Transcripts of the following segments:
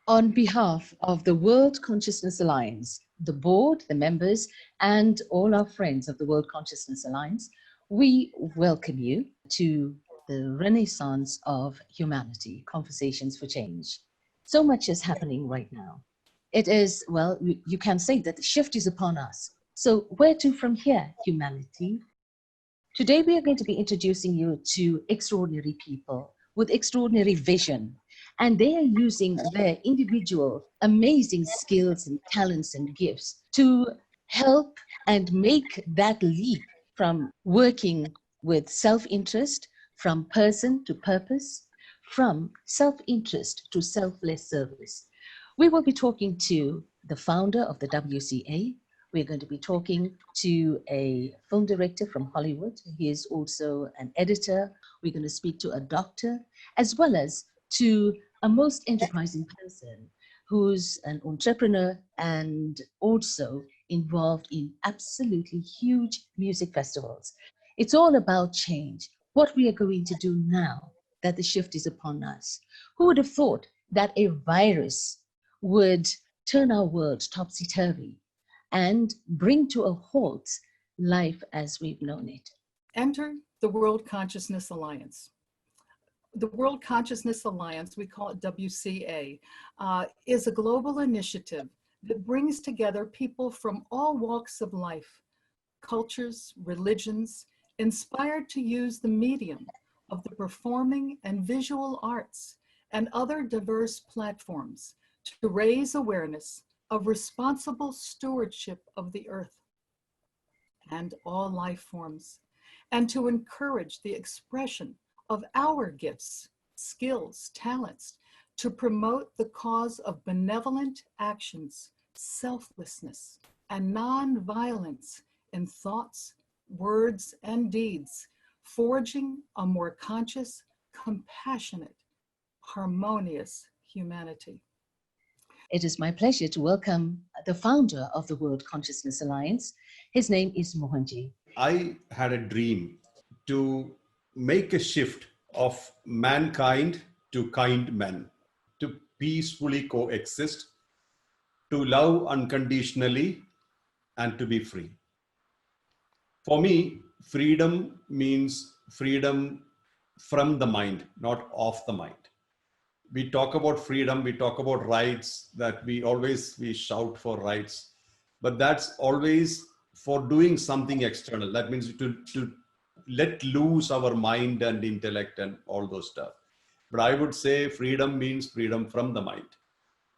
On behalf of the World Consciousness Alliance, the board, the members, and all our friends of the World Consciousness Alliance, we welcome you to the Renaissance of Humanity, Conversations for Change. So much is happening right now. It is, well, you can say that the shift is upon us. So where to from here, humanity? Today, we are going to be introducing you to extraordinary people with extraordinary vision. And they are using their individual amazing skills and talents and gifts to help and make that leap from working with self-interest, from person to purpose, from self-interest to selfless service. We will be talking to the founder of the WCA. We're going to be talking to a film director from Hollywood. He is also an editor. We're going to speak to a doctor, as well as to a most enterprising person who's an entrepreneur and also involved in absolutely huge music festivals. It's all about change, what we are going to do now that the shift is upon us. Who would have thought that a virus would turn our world topsy-turvy and bring to a halt life as we've known it? Enter the World Consciousness Alliance. The World Consciousness Alliance, we call it WCA, is a global initiative that brings together people from all walks of life, cultures, religions, inspired to use the medium of the performing and visual arts and other diverse platforms to raise awareness of responsible stewardship of the earth and all life forms, and to encourage the expression of our gifts, skills, talents, to promote the cause of benevolent actions, selflessness, and non-violence in thoughts, words, and deeds, forging a more conscious, compassionate, harmonious humanity. It is my pleasure to welcome the founder of the World Consciousness Alliance. His name is Mohanji. I had a dream to make a shift of mankind to kind men, to peacefully coexist, to love unconditionally, and to be free. For me, freedom means freedom from the mind, not of the mind. We talk about freedom, we talk about rights, that we shout for rights, but that's always for doing something external. That means to let loose our mind and intellect and all those stuff. But I would say freedom means freedom from the mind,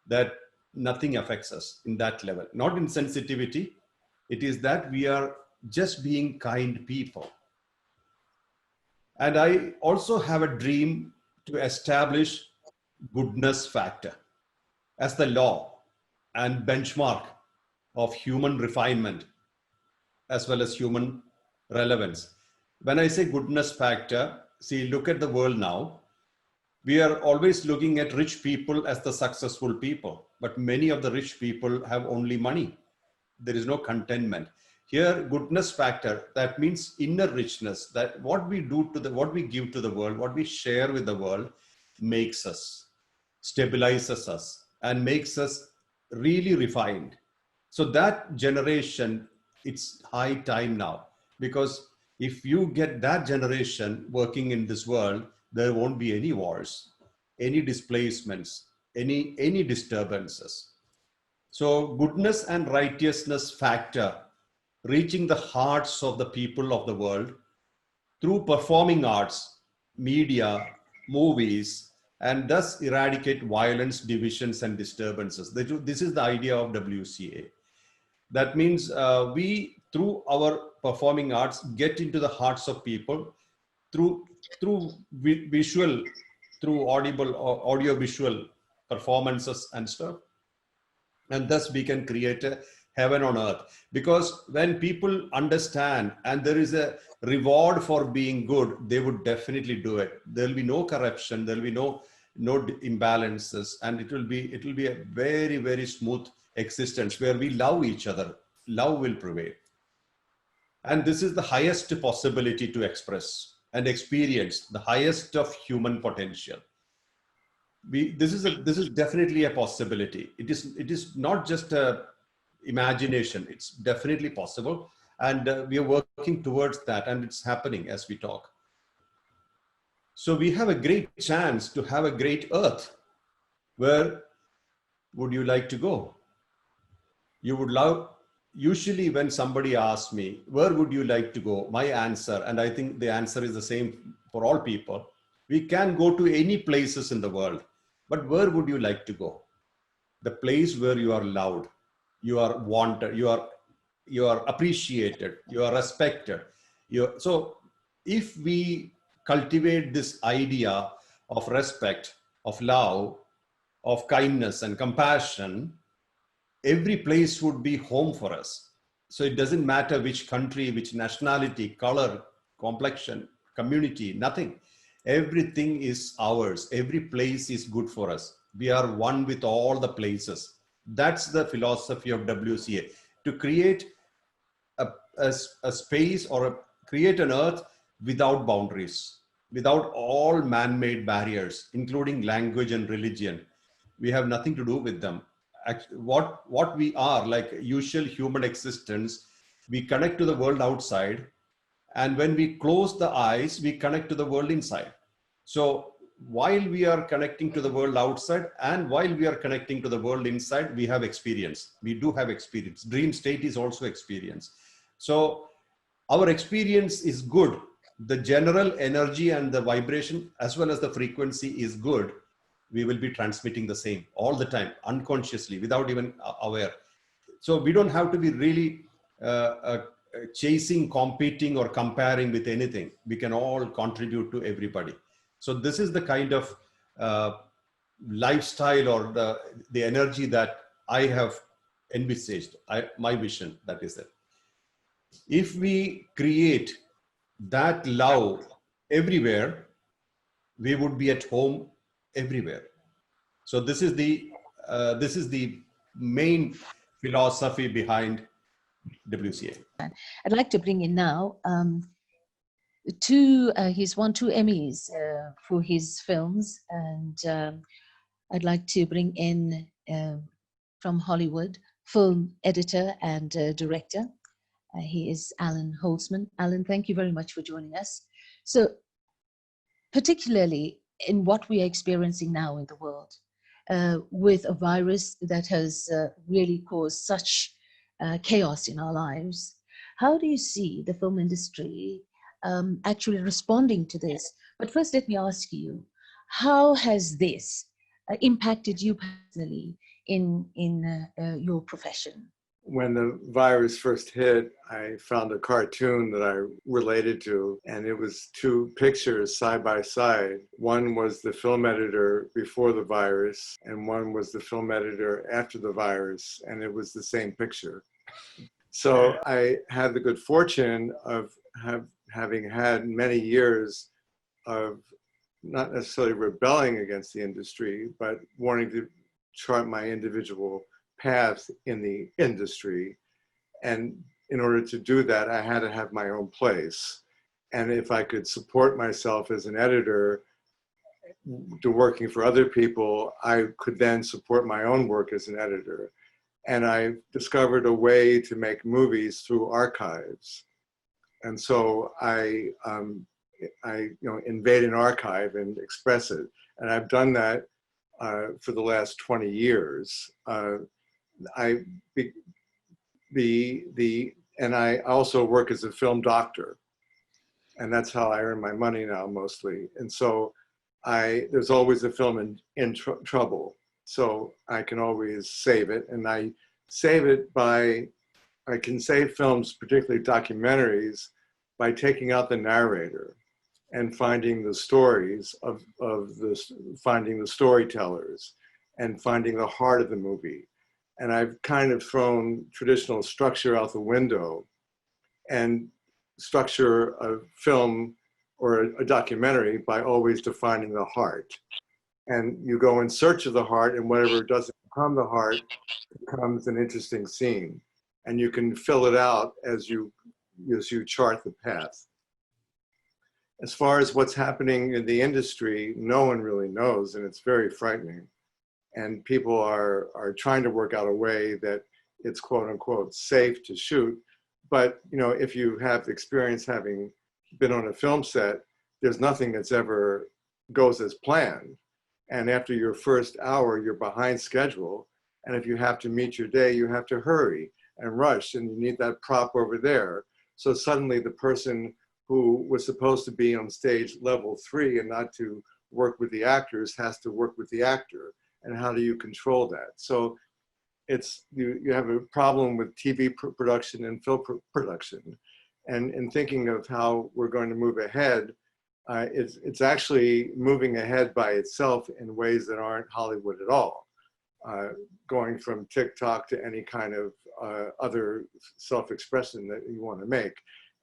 that nothing affects us in that level, not in sensitivity. It is that we are just being kind people. And I also have a dream to establish goodness factor as the law and benchmark of human refinement as well as human relevance. When I say goodness factor, see, look at the world now. We are always looking at rich people as the successful people, but many of the rich people have only money. There is no contentment. Here, goodness factor, that means inner richness, that what we do to what we give to the world, what we share with the world makes us, stabilizes us, and makes us really refined. So that generation, it's high time now, because if you get that generation working in this world, there won't be any wars, any displacements, any disturbances. So goodness and righteousness factor, reaching the hearts of the people of the world through performing arts, media, movies, and thus eradicate violence, divisions, and disturbances. This is the idea of WCA. That means we, through our performing arts, get into the hearts of people through visual, through audio visual performances and stuff. And thus we can create a heaven on earth. Because when people understand and there is a reward for being good, they would definitely do it. There'll be no corruption, there'll be no imbalances, and it will be a very, very smooth existence where we love each other. Love will prevail. And this is the highest possibility to express and experience the highest of human potential. this is definitely a possibility. It is not just a imagination. It's definitely possible, and we are working towards that, and it's happening as we talk. So we have a great chance to have a great earth. Where would you like to go? You would love, usually when somebody asks me, where would you like to go? My answer, and I think the answer is the same for all people, we can go to any places in the world, but where would you like to go? The place where you are loved, you are wanted, you are appreciated, you are respected. So if we cultivate this idea of respect, of love, of kindness and compassion, every place would be home for us. So it doesn't matter which country, which nationality, color, complexion, community, nothing. Everything is ours. Every place is good for us. We are one with all the places. That's the philosophy of WCA, to create a space or create an earth without boundaries, without all man-made barriers, including language and religion. We have nothing to do with them. What we are, like usual human existence, we connect to the world outside, and when we close the eyes, we connect to the world inside. So while we are connecting to the world outside and while we are connecting to the world inside, we have experience. We do have experience. Dream state is also experience. So our experience is good. The general energy and the vibration as well as the frequency is good. We will be transmitting the same all the time, unconsciously, without even aware. So we don't have to be really chasing, competing, or comparing with anything. We can all contribute to everybody. So this is the kind of lifestyle or the energy that I have envisaged. My vision, that is it. If we create that love everywhere, we would be at home everywhere. So this is the main philosophy behind WCA. I'd like to bring in now he's won 2 Emmys for his films, and I'd like to bring in from Hollywood, film editor and director. He is Allan Holzman. Allan, thank you very much for joining us. So particularly in what we are experiencing now in the world, with a virus that has really caused such chaos in our lives, how do you see the film industry actually responding to this? But first, let me ask you, how has this impacted you personally in your profession? When the virus first hit, I found a cartoon that I related to, and it was 2 pictures side by side. One was the film editor before the virus, and one was the film editor after the virus, and it was the same picture. So I had the good fortune of having had many years of not necessarily rebelling against the industry, but wanting to chart my individual path in the industry. And in order to do that, I had to have my own place. And if I could support myself as an editor to working for other people, I could then support my own work as an editor. And I discovered a way to make movies through archives. And so I invade an archive and express it. And I've done that for the last 20 years. And I also work as a film doctor, and that's how I earn my money now mostly. And so there's always a film in trouble, so I can always save it. And I save it I can save films, particularly documentaries, by taking out the narrator and finding the stories finding the storytellers and finding the heart of the movie. And I've kind of thrown traditional structure out the window and structure a film or a documentary by always defining the heart. And you go in search of the heart, and whatever doesn't become the heart becomes an interesting scene. And you can fill it out as you chart the path. As far as what's happening in the industry, no one really knows, and it's very frightening. And people are trying to work out a way that it's quote unquote safe to shoot. But you know, if you have experience having been on a film set, there's nothing that's ever goes as planned. And after your first hour, you're behind schedule. And if you have to meet your day, you have to hurry and rush, and you need that prop over there. So suddenly the person who was supposed to be on stage level 3 and not to work with the actors has to work with the actor. And how do you control that? So it's, you have a problem with TV production and film production. And in thinking of how we're going to move ahead, it's actually moving ahead by itself in ways that aren't Hollywood at all. Going from TikTok to any kind of other self-expression that you want to make.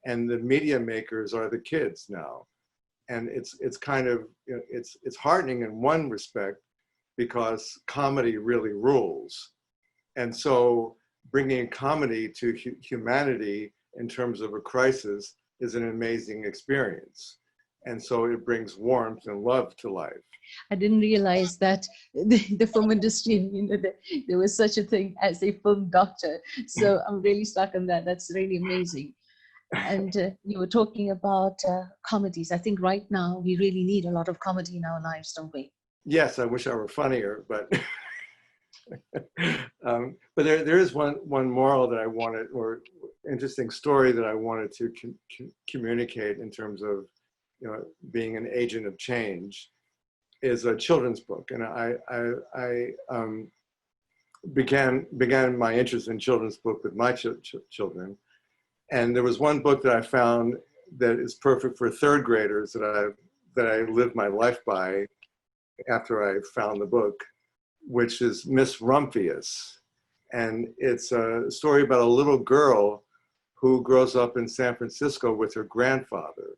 And the media makers are the kids now. And it's kind of, you know, it's heartening in one respect, because comedy really rules. And so bringing comedy to humanity in terms of a crisis is an amazing experience. And so it brings warmth and love to life. I didn't realize that the film industry, you know, there was such a thing as a film doctor. So I'm really stuck on that. That's really amazing. And you were talking about comedies. I think right now we really need a lot of comedy in our lives, don't we? Yes, I wish I were funnier, but but there is one moral that I wanted, or interesting story that I wanted to communicate in terms of, you know, being an agent of change, is a children's book. And I began my interest in children's book with my children. And there was one book that I found that is perfect for third graders that I lived my life by after I found the book, which is Miss Rumphius. And it's a story about a little girl who grows up in San Francisco with her grandfather.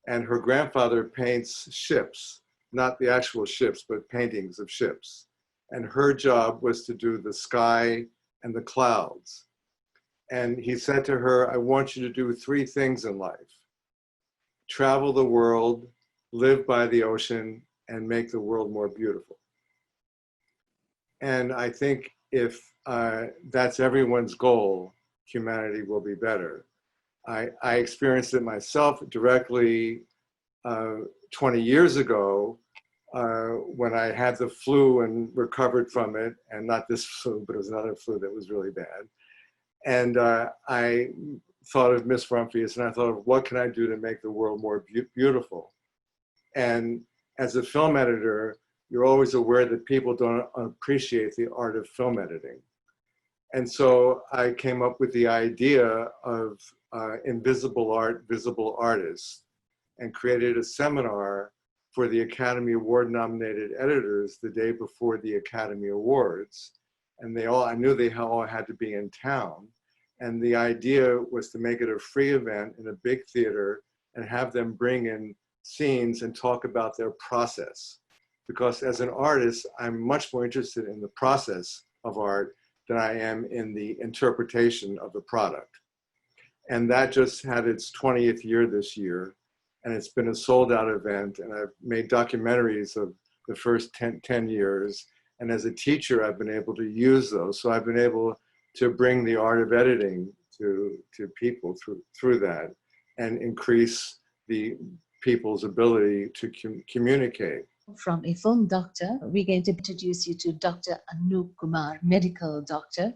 And her grandfather paints ships, not the actual ships, but paintings of ships. And her job was to do the sky and the clouds. And he said to her, I want you to do 3 things in life: travel the world, live by the ocean, and make the world more beautiful. And I think if that's everyone's goal, humanity will be better. I experienced it myself directly 20 years ago when I had the flu and recovered from it, and not this flu, but it was another flu that was really bad. And I thought of Miss Rumphius, and I thought of what can I do to make the world more beautiful? And as a film editor, you're always aware that people don't appreciate the art of film editing. And so I came up with the idea of invisible art, visible artists, and created a seminar for the Academy Award nominated editors the day before the Academy Awards. And I knew they all had to be in town. And the idea was to make it a free event in a big theater and have them bring in scenes and talk about their process. Because as an artist, I'm much more interested in the process of art than I am in the interpretation of the product. And that just had its 20th year this year. And it's been a sold out event. And I've made documentaries of the first 10 years. And as a teacher, I've been able to use those. So I've been able to bring the art of editing to people through that, and increase the people's ability to communicate. From a film doctor, we're going to introduce you to Dr. Anoop Kumar, medical doctor.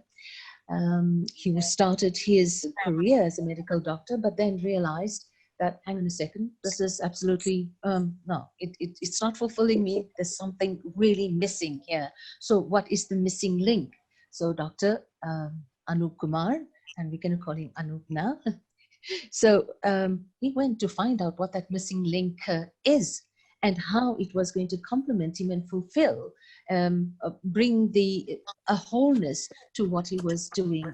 He started his career as a medical doctor, but then realized that, hang on a second, this is absolutely, no, it's not fulfilling me. There's something really missing here. So what is the missing link? So Dr. Anoop Kumar, and we're going to call him Anoop now. So he went to find out what that missing link is, and how it was going to complement him and fulfill, bring a wholeness to what he was doing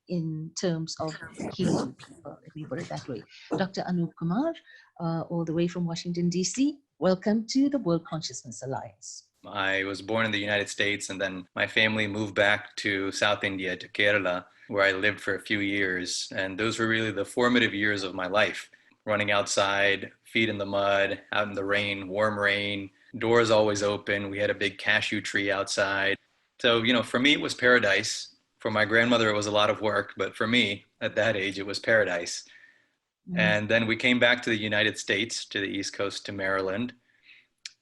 in terms of healing people, if we put it that way. Dr. Anoop Kumar, all the way from Washington, D.C., welcome to the World Consciousness Alliance. I was born in the United States, and then my family moved back to South India, to Kerala, where I lived for a few years. And those were really the formative years of my life. running outside, feet in the mud, out in the rain, warm rain, doors always open. We had a big cashew tree outside. So, for me, it was paradise. For my grandmother, it was a lot of work, but for me, at that age, it was paradise. And then we came back to the United States, to the East Coast, to Maryland.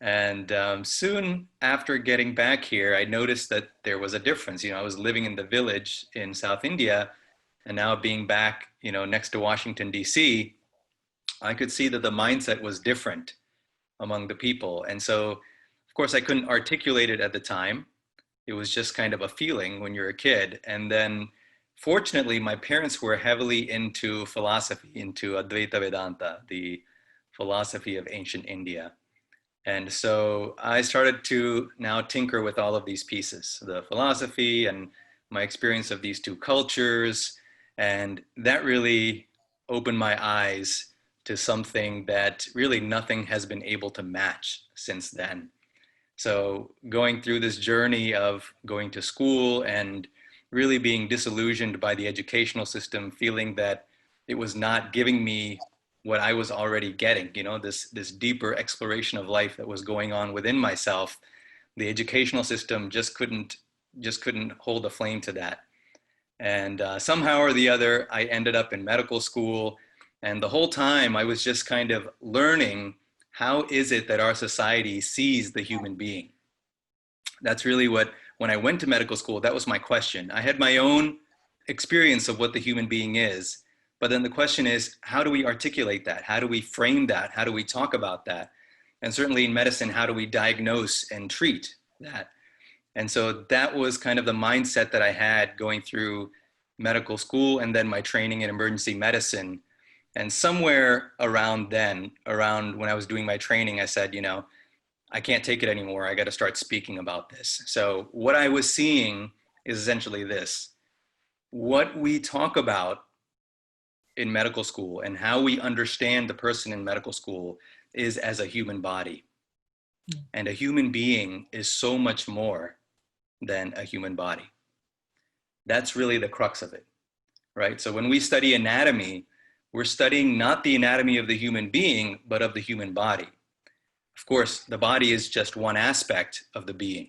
And soon after getting back here, I noticed that there was a difference. I was living in the village in South India, and now being back, next to Washington, D.C., I could see that the mindset was different among the people. And so, of course, I couldn't articulate it at the time. It was just kind of a feeling when you're a kid. And then, fortunately, my parents were heavily into philosophy, into Advaita Vedanta, the philosophy of ancient India. And so I started to now tinker with all of these pieces, the philosophy and my experience of these two cultures. And that really opened my eyes to something that really nothing has been able to match since then. So going through this journey of going to school and really being disillusioned by the educational system, feeling that it was not giving me what I was already getting, this deeper exploration of life that was going on within myself. The educational system just couldn't hold a flame to that. And somehow or the other, I ended up in medical school. And the whole time I was just kind of learning, how is it that our society sees the human being? That's really when I went to medical school, that was my question. I had my own experience of what the human being is. But then the question is, how do we articulate that? How do we frame that? How do we talk about that? And certainly in medicine, how do we diagnose and treat that? And so that was kind of the mindset that I had going through medical school and then my training in emergency medicine. And somewhere around when I was doing my training, I said, I can't take it anymore. I got to start speaking about this. So what I was seeing is essentially this: what we talk about in medical school and how we understand the person in medical school is as a human body. And a human being is so much more than a human body. That's really the crux of it, right? So when we study anatomy, we're studying not the anatomy of the human being, but of the human body. Of course, the body is just one aspect of the being.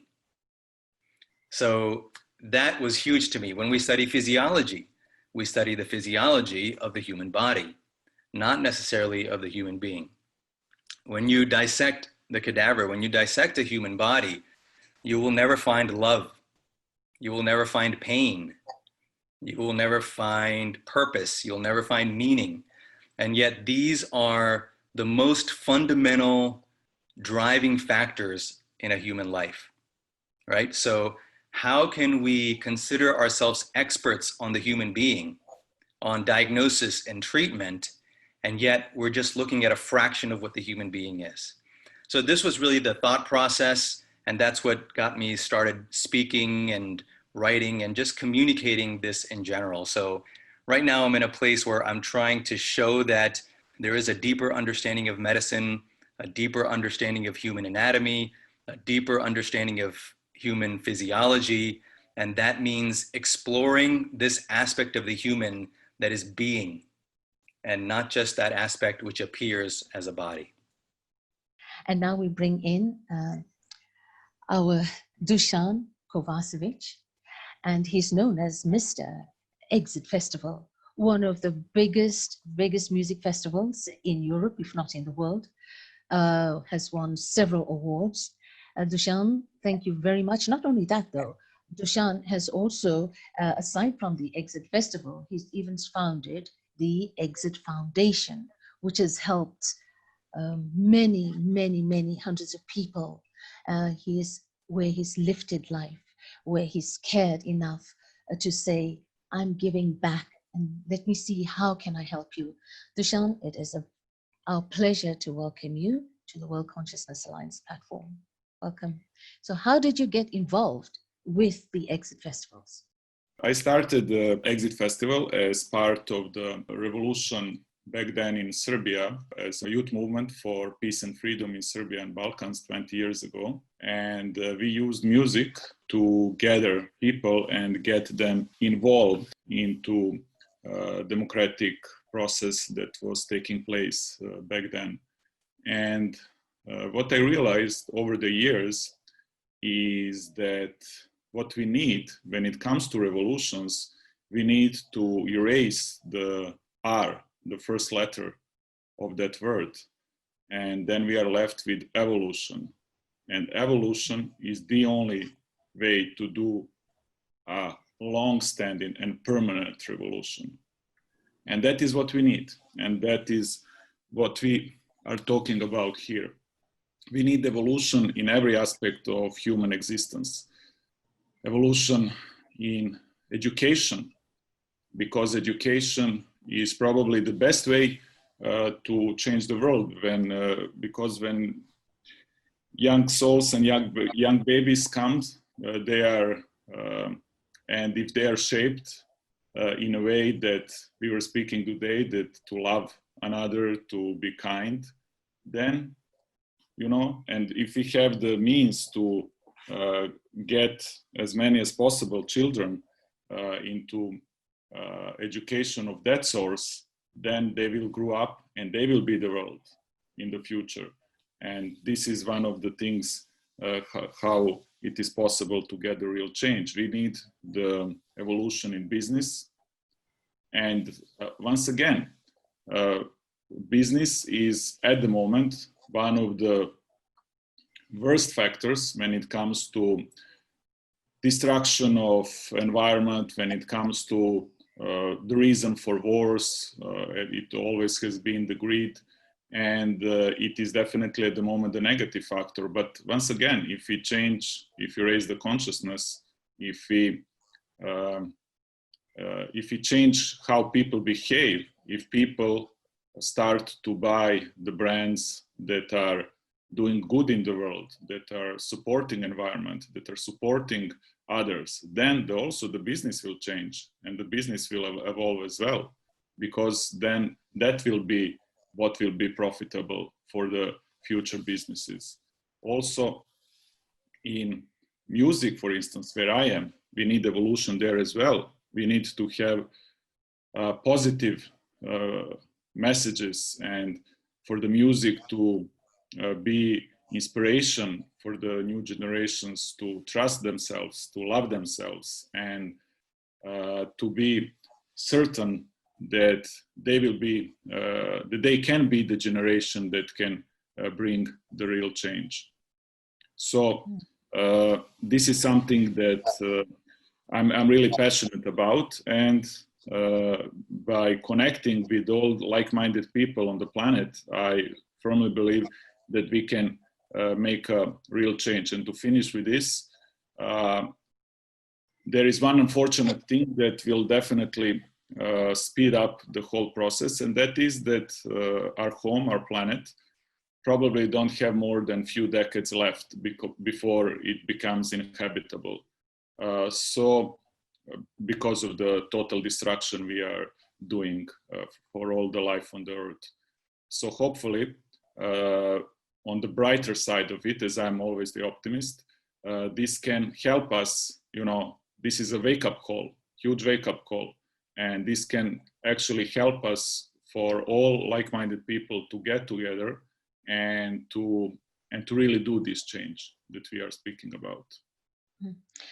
So that was huge to me. When we study physiology, we study the physiology of the human body, not necessarily of the human being. When you dissect the cadaver, when you dissect a human body, you will never find love. You will never find pain. You will never find purpose. You'll never find meaning. And yet these are the most fundamental driving factors in a human life, right? So how can we consider ourselves experts on the human being, on diagnosis and treatment, and yet we're just looking at a fraction of what the human being is? So this was really the thought process, and that's what got me started speaking and writing and just communicating this in general. So right now I'm in a place where I'm trying to show that there is a deeper understanding of medicine, a deeper understanding of human anatomy, a deeper understanding of human physiology, and that means exploring this aspect of the human that is being, and not just that aspect which appears as a body. And now we bring in our Dusan Kovasevic, and he's known as Mr. Exit Festival, one of the biggest music festivals in Europe, if not in the world, has won several awards. Dusan, thank you very much. Not only that, though, Dusan has also, aside from the Exit Festival, he's even founded the Exit Foundation, which has helped many hundreds of people. Where he's lifted life, where he's cared enough to say, I'm giving back, and let me see how can I help you. Dusan, it is our pleasure to welcome you to the World Consciousness Alliance platform. Welcome. So how did you get involved with the Exit Festivals? I started the Exit Festival as part of the revolution back then in Serbia, as a youth movement for peace and freedom in Serbia and Balkans 20 years ago. And we used music to gather people and get them involved into democratic process that was taking place back then. And what I realized over the years is that what we need when it comes to revolutions, we need to erase the R, the first letter of that word. And then we are left with evolution. And evolution is the only way to do a long-standing and permanent revolution. And that is what we need. And that is what we are talking about here. We need evolution in every aspect of human existence. Evolution in education, because education is probably the best way to change the world. Because when young souls and young babies come, they are, and if they are shaped in a way that we were speaking today, that to love another, to be kind, then, you know, and if we have the means to get as many as possible children into education of that source, then they will grow up and they will be the world in the future. And this is one of the things how it is possible to get the real change. We need the evolution in business. And once again, business is at the moment one of the worst factors when it comes to destruction of environment, when it comes to the reason for wars. It always has been the greed, and it is definitely at the moment the negative factor. But once again, if we change, if we raise the consciousness, if we change how people behave, if people start to buy the brands that are doing good in the world, that are supporting environment, that are supporting others, then also the business will change and the business will evolve as well, because then that will be what will be profitable for the future businesses. Also in music, for instance, where I am, we need evolution there as well. We need to have positive messages, and for the music to be inspiration for the new generations to trust themselves, to love themselves, and to be certain that they will be, that they can be the generation that can bring the real change. So this is something that I'm really passionate about, and by connecting with all like-minded people on the planet, I firmly believe that we can make a real change. And to finish with this, there is one unfortunate thing that will definitely speed up the whole process, and that is that our home, our planet, probably don't have more than few decades left before it becomes inhabitable. So because of the total destruction we are doing for all the life on the earth. So hopefully, on the brighter side of it, as I'm always the optimist, this can help us, you know, this is a wake-up call, huge wake-up call, and this can actually help us for all like-minded people to get together and to really do this change that we are speaking about.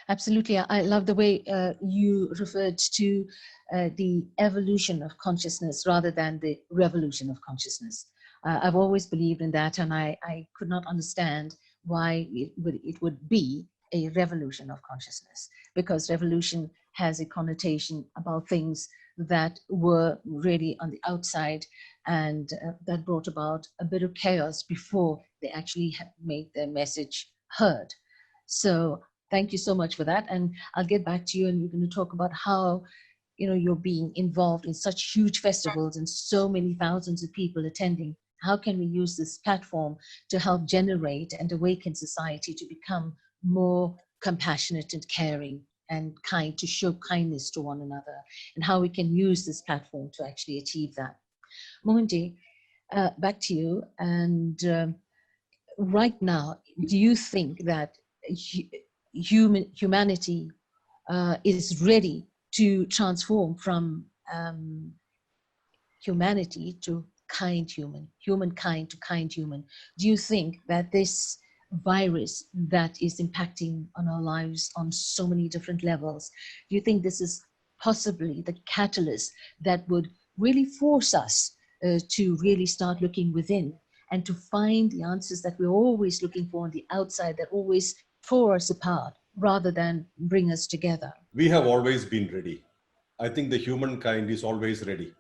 Absolutely. I love the way you referred to the evolution of consciousness rather than the revolution of consciousness. I've always believed in that, and I could not understand why it would be a revolution of consciousness, because revolution has a connotation about things that were really on the outside and that brought about a bit of chaos before they actually made their message heard. So thank you so much for that. And I'll get back to you, and we're going to talk about how, you know, you're being involved in such huge festivals and so many thousands of people attending. How can we use this platform to help generate and awaken society to become more compassionate and caring and kind, to show kindness to one another, and how we can use this platform to actually achieve that. Mohanji, back to you. And right now, do you think that humanity is ready to transform from humanity to kind human, humankind to kind human, do you think that this virus that is impacting on our lives on so many different levels, do you think this is possibly the catalyst that would really force us to really start looking within and to find the answers that we're always looking for on the outside, that always tore us apart rather than bring us together? We have always been ready. I think the humankind is always ready.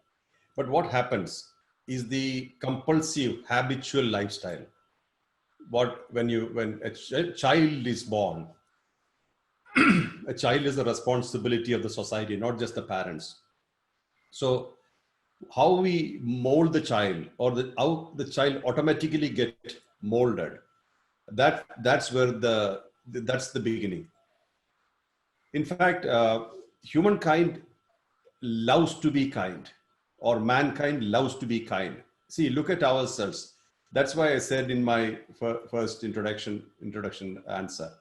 But what happens is the compulsive habitual lifestyle. When a child is born, a child is the responsibility of the society, not just the parents. So how we mold the child, or how the child automatically get molded, that's the beginning. In fact, humankind loves to be kind, or mankind loves to be kind. See, look at ourselves. That's why I said in my first introduction answer,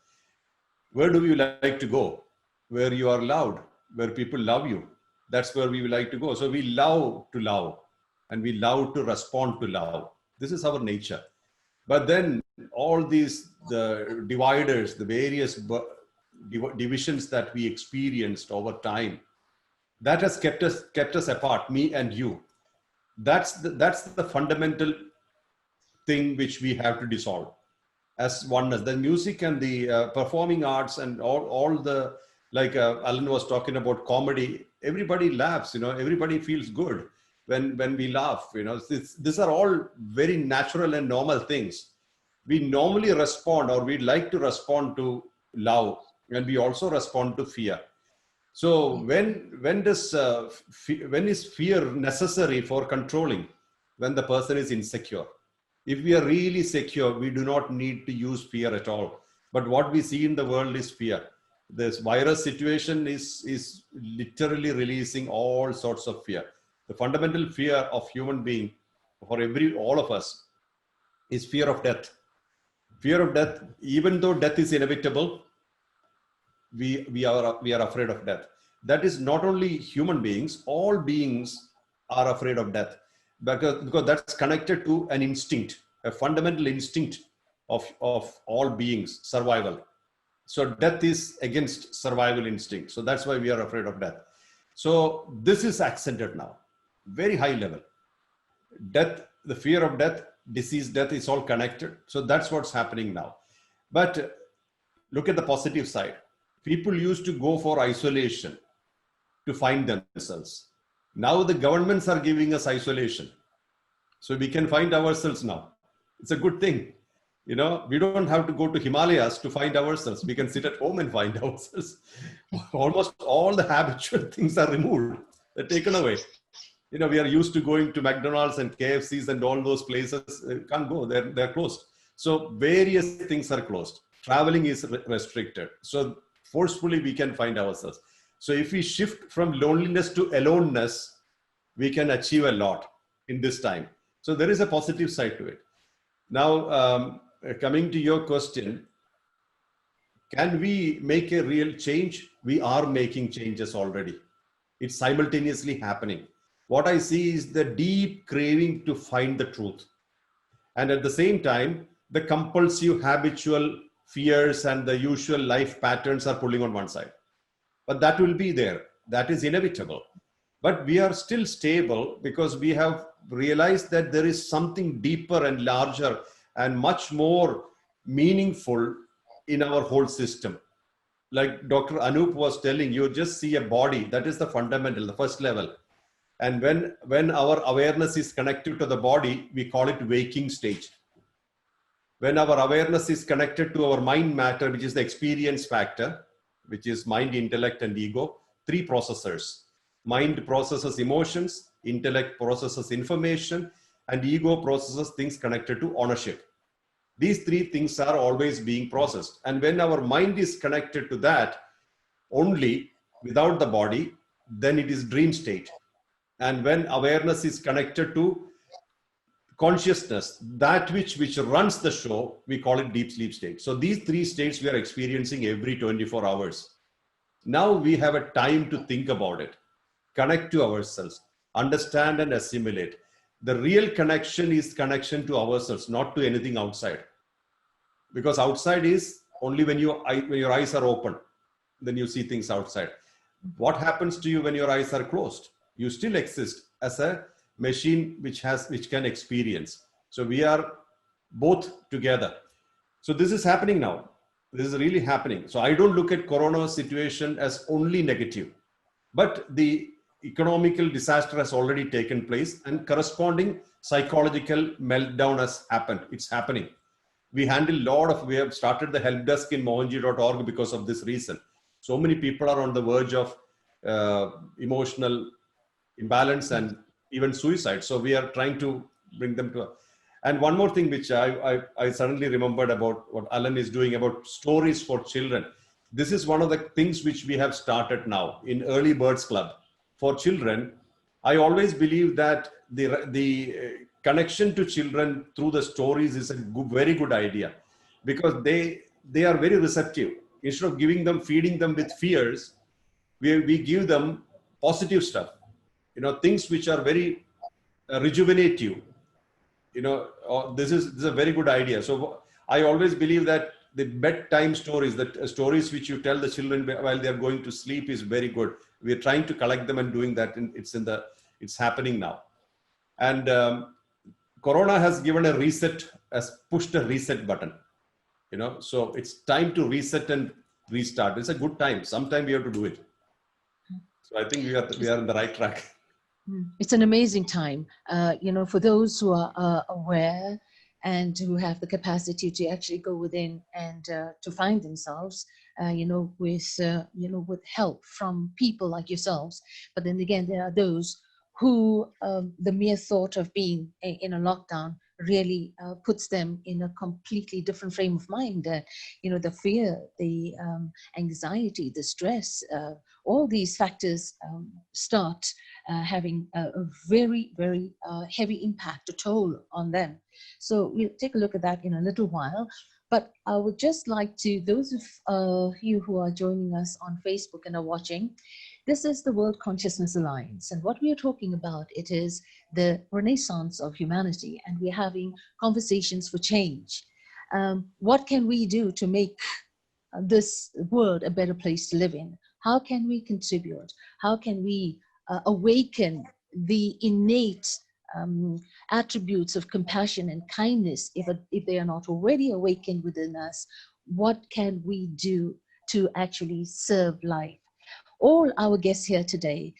where do you like to go? Where you are loved, where people love you. That's where we would like to go. So we love to love, and we love to respond to love. This is our nature. But then all the dividers, the various divisions that we experienced over time, that has kept us apart, me and you. That's the fundamental thing which we have to dissolve as oneness. The music and the performing arts and all the, like Allan was talking about comedy, everybody laughs, everybody feels good when we laugh, these are all very natural and normal things. We normally respond, or we like to respond to love, and we also respond to fear. So when is fear necessary for controlling? When the person is insecure. If we are really secure, we do not need to use fear at all. But what we see in the world is fear. This virus situation is literally releasing all sorts of fear. The fundamental fear of human being, for all of us, is fear of death. Fear of death, even though death is inevitable, we are afraid of death. That is not only human beings, all beings are afraid of death, because that's connected to an instinct, a fundamental instinct of all beings, survival. So death is against survival instinct. So that's why we are afraid of death. So this is accented now, very high level. Death, the fear of death, disease, death is all connected. So that's what's happening now. But look at the positive side. People used to go for isolation to find themselves. Now the governments are giving us isolation. So we can find ourselves now. It's a good thing. We don't have to go to Himalayas to find ourselves. We can sit at home and find ourselves. Almost all the habitual things are removed. They're taken away. We are used to going to McDonald's and KFCs and all those places. Can't go. They're closed. So various things are closed. Traveling is restricted. So forcefully we can find ourselves. So if we shift from loneliness to aloneness, we can achieve a lot in this time. So there is a positive side to it. Now, coming to your question, can we make a real change? We are making changes already. It's simultaneously happening. What I see is the deep craving to find the truth. And at the same time, the compulsive habitual fears and the usual life patterns are pulling on one side. But that will be there. That is inevitable. But we are still stable because we have realized that there is something deeper and larger and much more meaningful in our whole system. Like Dr. Anoop was telling you, just see a body. That is the fundamental, the first level. And when our awareness is connected to the body, we call it waking stage. When our awareness is connected to our mind matter, which is the experience factor, which is mind, intellect, and ego, three processors. Mind processes emotions, intellect processes information, and ego processes things connected to ownership. These three things are always being processed. And when our mind is connected to that only without the body, then it is dream state. And when awareness is connected to consciousness, that which runs the show, we call it deep sleep state. So these three states we are experiencing every 24 hours. Now we have a time to think about it, connect to ourselves. understand and assimilate. The real connection is connection to ourselves, not to anything outside. Because outside is only when your eyes are open, then you see things outside. What happens to you when your eyes are closed? You still exist as a machine which can experience. So we are both together. So this is happening now. This is really happening. So I don't look at Corona situation as only negative, but the economical disaster has already taken place and corresponding psychological meltdown has happened. It's happening. We have started the help desk in mohanji.org because of this reason. So many people are on the verge of emotional imbalance and even suicide. So we are trying to bring them to. And one more thing which I suddenly remembered about what Allan is doing about stories for children. This is one of the things which we have started now in Early Birds Club for children. I always believe that the connection to children through the stories is a very good idea, because they are very receptive. Instead of feeding them with fears, we give them positive stuff, things which are very rejuvenative. This is a very good idea. So I always believe that the bedtime stories, that stories which you tell the children while they are going to sleep, is very good. We are trying to collect them and doing that, and it's happening now. And Corona has given a reset, has pushed a reset button. So it's time to reset and restart. It's a good time. Sometime we have to do it. So I think we are on the right track. It's an amazing time, for those who are aware and who have the capacity to actually go within and to find themselves, with help from people like yourselves. But then again, there are those who the mere thought of being in a lockdown really puts them in a completely different frame of mind. The fear, the anxiety, the stress, all these factors start having a very, very heavy impact, a toll on them. So we'll take a look at that in a little while. But I would just like to, those of you who are joining us on Facebook and are watching, this is the World Consciousness Alliance. And what we are talking about, it is the renaissance of humanity. And we're having conversations for change. What can we do to make this world a better place to live in? How can we contribute? How can we awaken the innate attributes of compassion and kindness if they are not already awakened within us? What can we do to actually serve life? All our guests here today,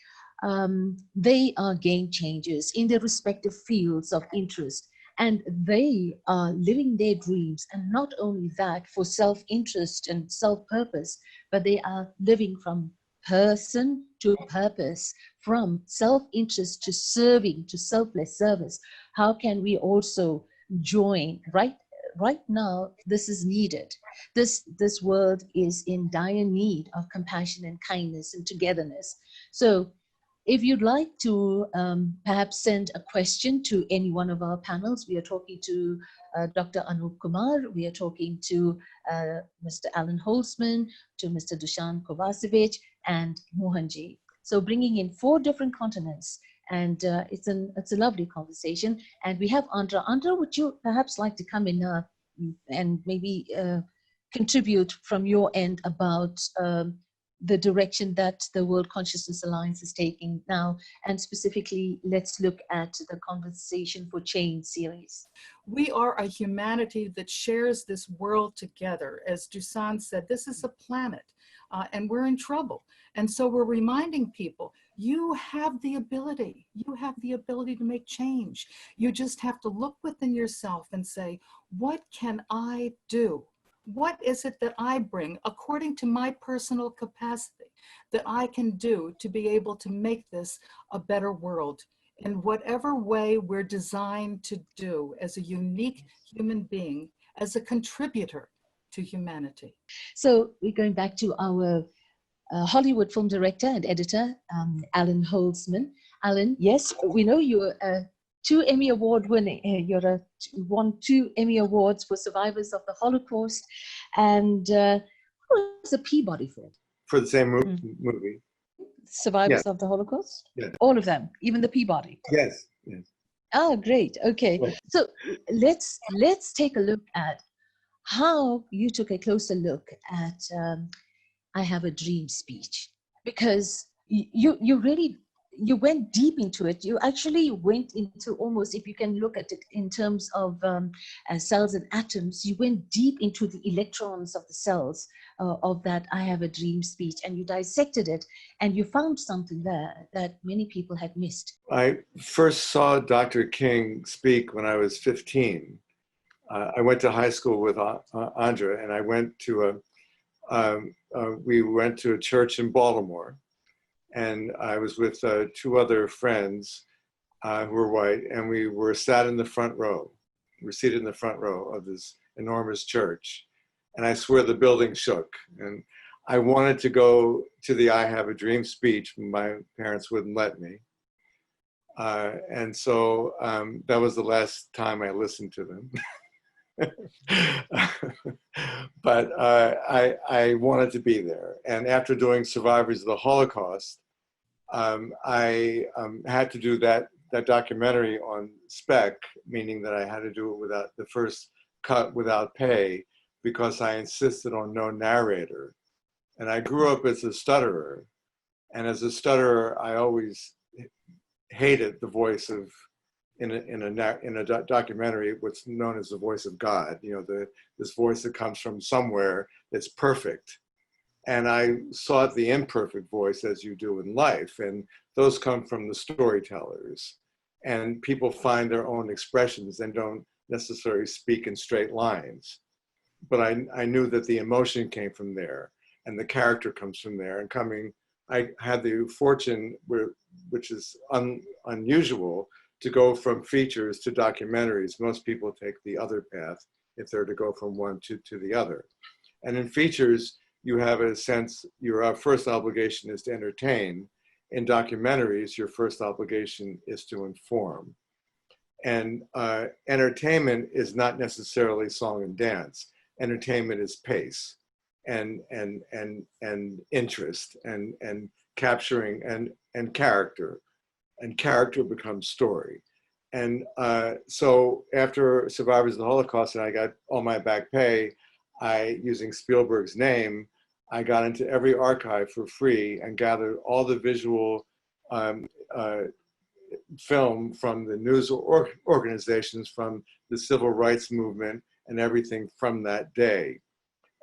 they are game changers in their respective fields of interest, and they are living their dreams. And not only that, for self-interest and self-purpose, but they are living from person to purpose, from self-interest to serving, to selfless service. How can we also join? Right now, this is needed. This world is in dire need of compassion and kindness and togetherness. So if you'd like to perhaps send a question to any one of our panels, we are talking to Dr. Anoop Kumar, we are talking to Mr. Allan Holzman, to Mr. Dusan Kovasevic, and Mohanji. So bringing in 4 different continents, and it's a lovely conversation. And we have Andra. Andra, would you perhaps like to come in and maybe contribute from your end about the direction that the World Consciousness Alliance is taking now, and specifically, let's look at the Conversation for Change series. We are a humanity that shares this world together. As Dusan said, this is a planet, and we're in trouble. And so we're reminding people, you have the ability. You have the ability to make change. You just have to look within yourself and say, what can I do? What is it that I bring, according to my personal capacity, that I can do to be able to make this a better world in whatever way we're designed to do as a unique human being, as a contributor to humanity? So we're going back to our Hollywood film director and editor, Allan Holzman. Allan, yes, we know you're 2 Emmy Award winning. You're won 2 Emmy Awards for Survivors of the Holocaust, and what was the Peabody for? For the same movie. survivors Yeah. of the Holocaust? Yeah. All of them, even the Peabody. Yes. Yes. Oh, great. Okay. Right. So let's take a look at how you took a closer look at I Have a Dream speech, because you really, you went deep into it. You actually went into almost, if you can look at it in terms of cells and atoms, you went deep into the electrons of the cells of that I Have a Dream speech, and you dissected it, and you found something there that many people had missed. I first saw Dr. King speak when I was 15. I went to high school with Andra, and I went to we went to a church in Baltimore, and I was with two other friends who were white, and we were sat in the front row. We were seated in the front row of this enormous church, and I swear the building shook. And I wanted to go to the I Have a Dream speech, but my parents wouldn't let me. And so that was the last time I listened to them. But I wanted to be there. And after doing Survivors of the Holocaust, I had to do that documentary on spec, meaning that I had to do it without the first cut without pay, because I insisted on no narrator. And I grew up as a stutterer. And as a stutterer, I always hated the voice of, in a documentary, what's known as the voice of God, you know, this voice that comes from somewhere that's perfect. And I sought the imperfect voice, as you do in life, and those come from the storytellers. And people find their own expressions and don't necessarily speak in straight lines. But I knew that the emotion came from there, and the character comes from there. And I had the fortune, which is unusual, to go from features to documentaries. Most people take the other path if they're to go from one to the other. And in features, you have a sense, your first obligation is to entertain. In documentaries, your first obligation is to inform. And entertainment is not necessarily song and dance. Entertainment is pace and interest and capturing and character. And character becomes story. And so after Survivors of the Holocaust, and I got all my back pay, using Spielberg's name, I got into every archive for free and gathered all the visual film from the news organizations, from the civil rights movement, and everything from that day.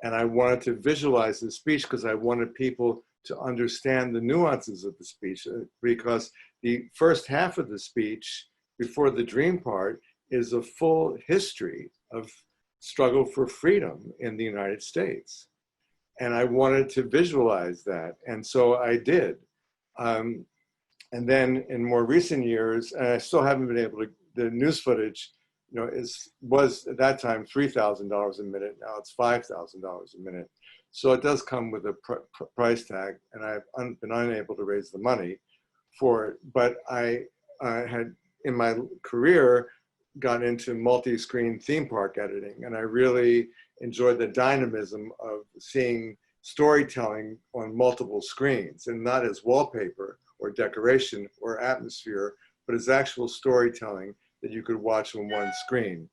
And I wanted to visualize the speech because I wanted people to understand the nuances of the speech, because the first half of the speech, before the dream part, is a full history of struggle for freedom in the United States. And I wanted to visualize that. And so I did. And then in more recent years, and I still haven't been able to, the news footage, you know, was at that time $3,000 a minute. Now it's $5,000 a minute. So it does come with a price tag, and I've been unable to raise the money for it. But I had, in my career, got into multi-screen theme park editing, and I really enjoyed the dynamism of seeing storytelling on multiple screens, and not as wallpaper or decoration or atmosphere, but as actual storytelling that you could watch on one screen.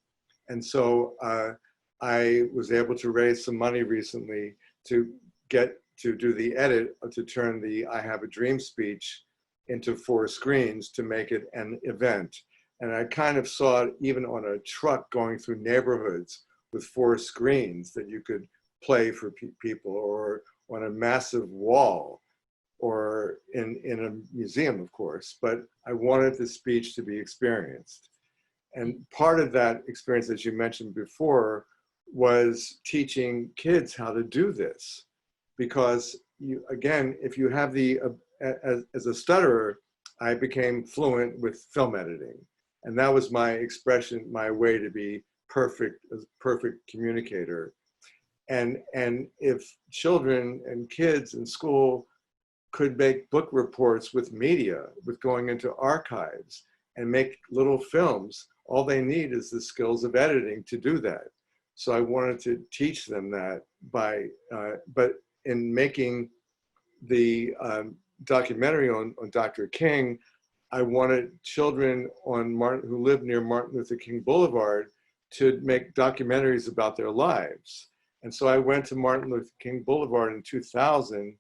And so I was able to raise some money recently to get to do the edit, to turn the I Have a Dream speech into 4 screens to make it an event. And I kind of saw it even on a truck going through neighborhoods with 4 screens that you could play for people, or on a massive wall, or in a museum, of course. But I wanted the speech to be experienced. And part of that experience, as you mentioned before, was teaching kids how to do this. Because you, again, if you have the, as a stutterer, I became fluent with film editing. And that was my expression, my way to be perfect communicator. And if children and kids in school could make book reports with media, with going into archives and make little films, all they need is the skills of editing to do that. So I wanted to teach them that by, but in making the documentary on Dr. King, I wanted children who lived near Martin Luther King Boulevard to make documentaries about their lives. And so I went to Martin Luther King Boulevard in 2000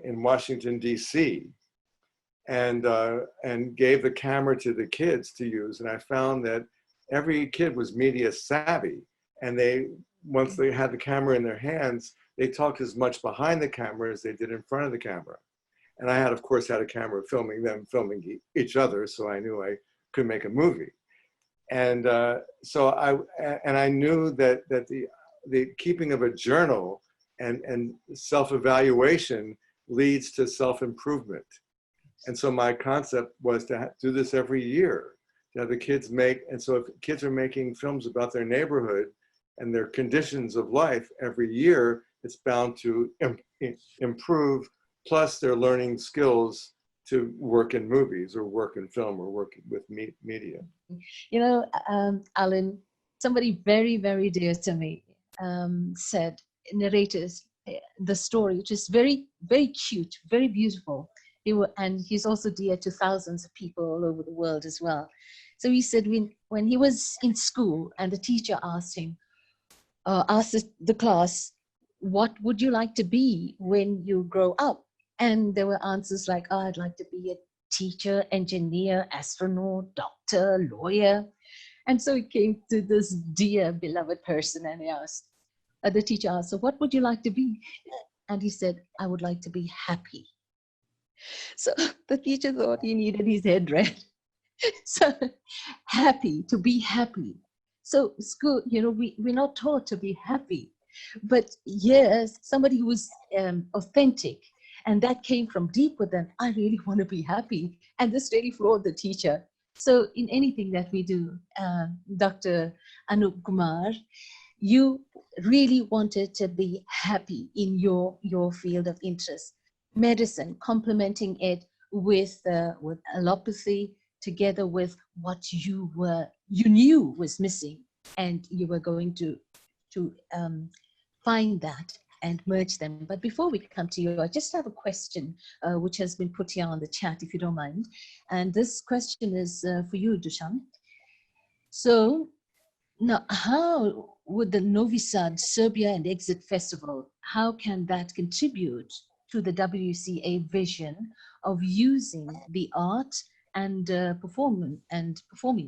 in Washington, D.C., and gave the camera to the kids to use. And I found that every kid was media savvy. And once they had the camera in their hands, they talked as much behind the camera as they did in front of the camera. And I had, of course, had a camera filming them, filming each other, so I knew I could make a movie. And so I knew that the keeping of a journal and self-evaluation leads to self-improvement. And so my concept was to do this every year, to have the kids make, and so if kids are making films about their neighborhood and their conditions of life every year, it's bound to improve, plus they're learning skills to work in movies or work in film or work with media. You know, Allan, somebody very, very dear to me narrated the story, which is very, very cute, very beautiful. And he's also dear to thousands of people all over the world as well. So he said when he was in school and the teacher asked him, asked the class, what would you like to be when you grow up? And there were answers like, oh, I'd like to be a teacher, engineer, astronaut, doctor, lawyer. And so he came to this dear beloved person and he asked, the teacher asked, so what would you like to be? And he said, I would like to be happy. So the teacher thought he needed his head read. So happy, to be happy. So school, you know, we're not taught to be happy. But yes, somebody who was authentic, and that came from deep within, I really want to be happy. And this really floored the teacher. So in anything that we do, Dr. Anoop Kumar, you really wanted to be happy in your field of interest. Medicine, complementing it with allopathy, together with what you knew was missing, and you were going to find that and merge them. But before we come to you, I just have a question which has been put here on the chat, if you don't mind. And this question is for you, Dusan. So now, how would the Novi Sad Serbia and Exit Festival, how can that contribute to the WCA vision of using the art and performing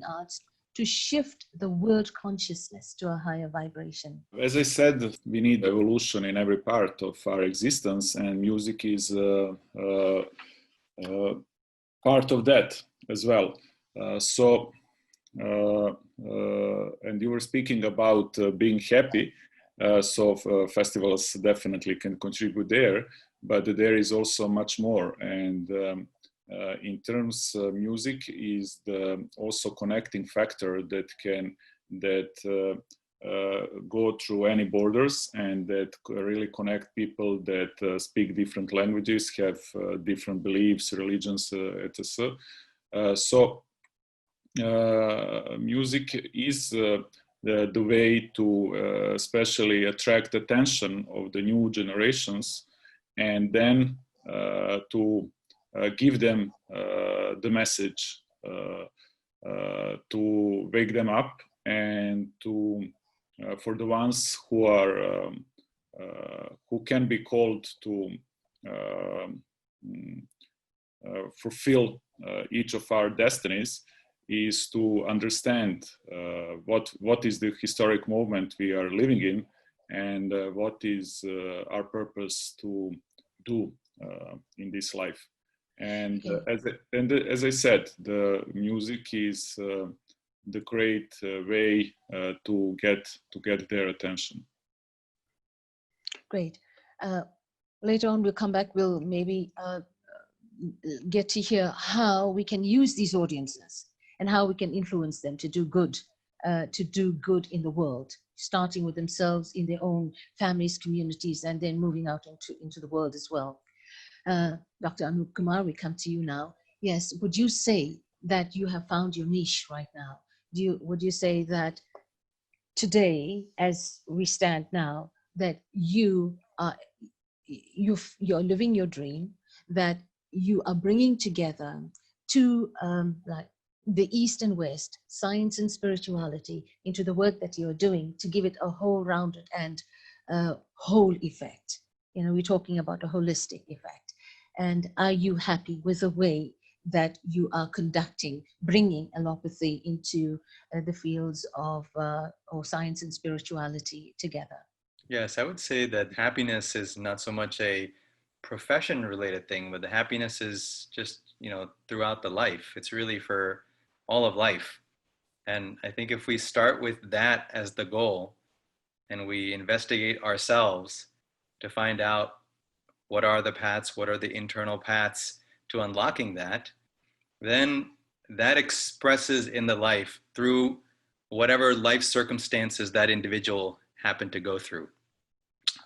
arts to shift the world consciousness to a higher vibration? As I said, we need evolution in every part of our existence, and music is part of that as well. And you were speaking about being happy. Festivals definitely can contribute there, but there is also much more. And in terms of music is the also connecting factor that can go through any borders, and that really connect people that speak different languages, have different beliefs, religions, etc. Music is the way to especially attract attention of the new generations, and then to give them the message, to wake them up, and to for the ones who are who can be called to fulfill each of our destinies, is to understand what is the historic moment we are living in, and what is our purpose to do in this life. And as I said, the music is the great way to get their attention. Great. Later on, we'll come back. We'll maybe get to hear how we can use these audiences and how we can influence them to do good in the world, starting with themselves in their own families, communities, and then moving out into the world as well. Dr. Anoop Kumar, we come to you now. Yes, would you say that you have found your niche right now? Would you say that today, as we stand now, that you're living your dream, that you are bringing together two, like the East and West, science and spirituality, into the work that you're doing to give it a whole rounded and whole effect. You know, we're talking about a holistic effect. And are you happy with the way that you are conducting, bringing allopathy into the fields of or science and spirituality together? Yes, I would say that happiness is not so much a profession related thing, but the happiness is just, throughout the life. It's really for all of life. And I think if we start with that as the goal and we investigate ourselves to find out what are the paths, what are the internal paths to unlocking that, then that expresses in the life through whatever life circumstances that individual happened to go through,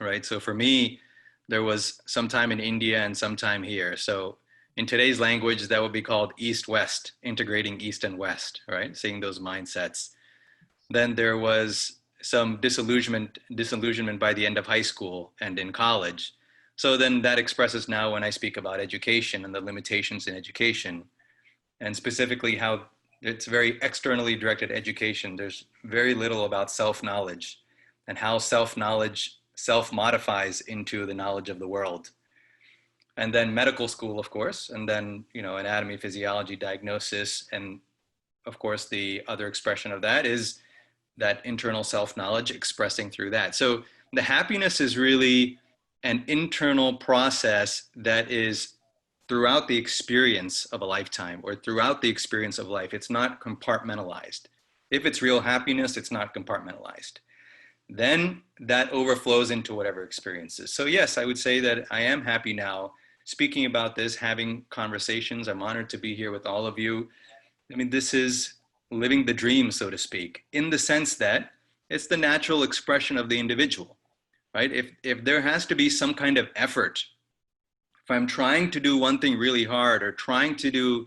right? So for me, there was some time in India and some time here. So in today's language, that would be called East-West, integrating East and West, right? Seeing those mindsets. Then there was some disillusionment by the end of high school and in college. So then that expresses now when I speak about education and the limitations in education, and specifically how it's very externally directed education. There's very little about self-knowledge and how self-knowledge self-modifies into the knowledge of the world. And then medical school, of course, and then, anatomy, physiology, diagnosis, and of course, the other expression of that is that internal self-knowledge expressing through that. So the happiness is really an internal process that is throughout the experience of a lifetime or throughout the experience of life. It's not compartmentalized. If it's real happiness, it's not compartmentalized. Then that overflows into whatever experiences. So yes, I would say that I am happy now speaking about this, having conversations. I'm honored to be here with all of you. I mean, this is living the dream, so to speak, in the sense that it's the natural expression of the individual, right? If there has to be some kind of effort, if I'm trying to do one thing really hard or trying to do,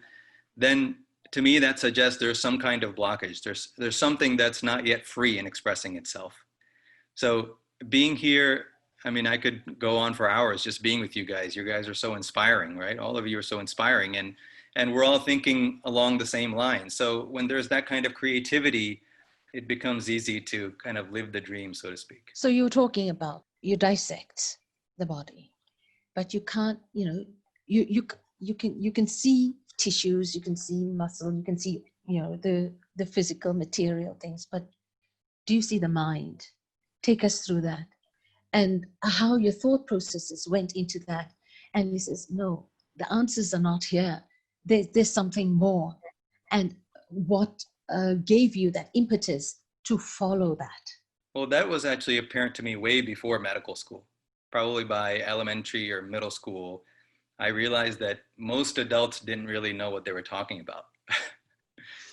then to me that suggests there's some kind of blockage. There's something that's not yet free in expressing itself. So being here, I mean, I could go on for hours just being with you guys. You guys are so inspiring, right? All of you are so inspiring, and we're all thinking along the same line. So when there's that kind of creativity, it becomes easy to kind of live the dream, so to speak. So you're talking about you dissect the body, but you can't, you can see tissues, you can see muscle, you can see, the physical material things, but do you see the mind? Take us through that and how your thought processes went into that. And he says, no, the answers are not here. There's something more. And what gave you that impetus to follow that? Well, that was actually apparent to me way before medical school. Probably by elementary or middle school, I realized that most adults didn't really know what they were talking about.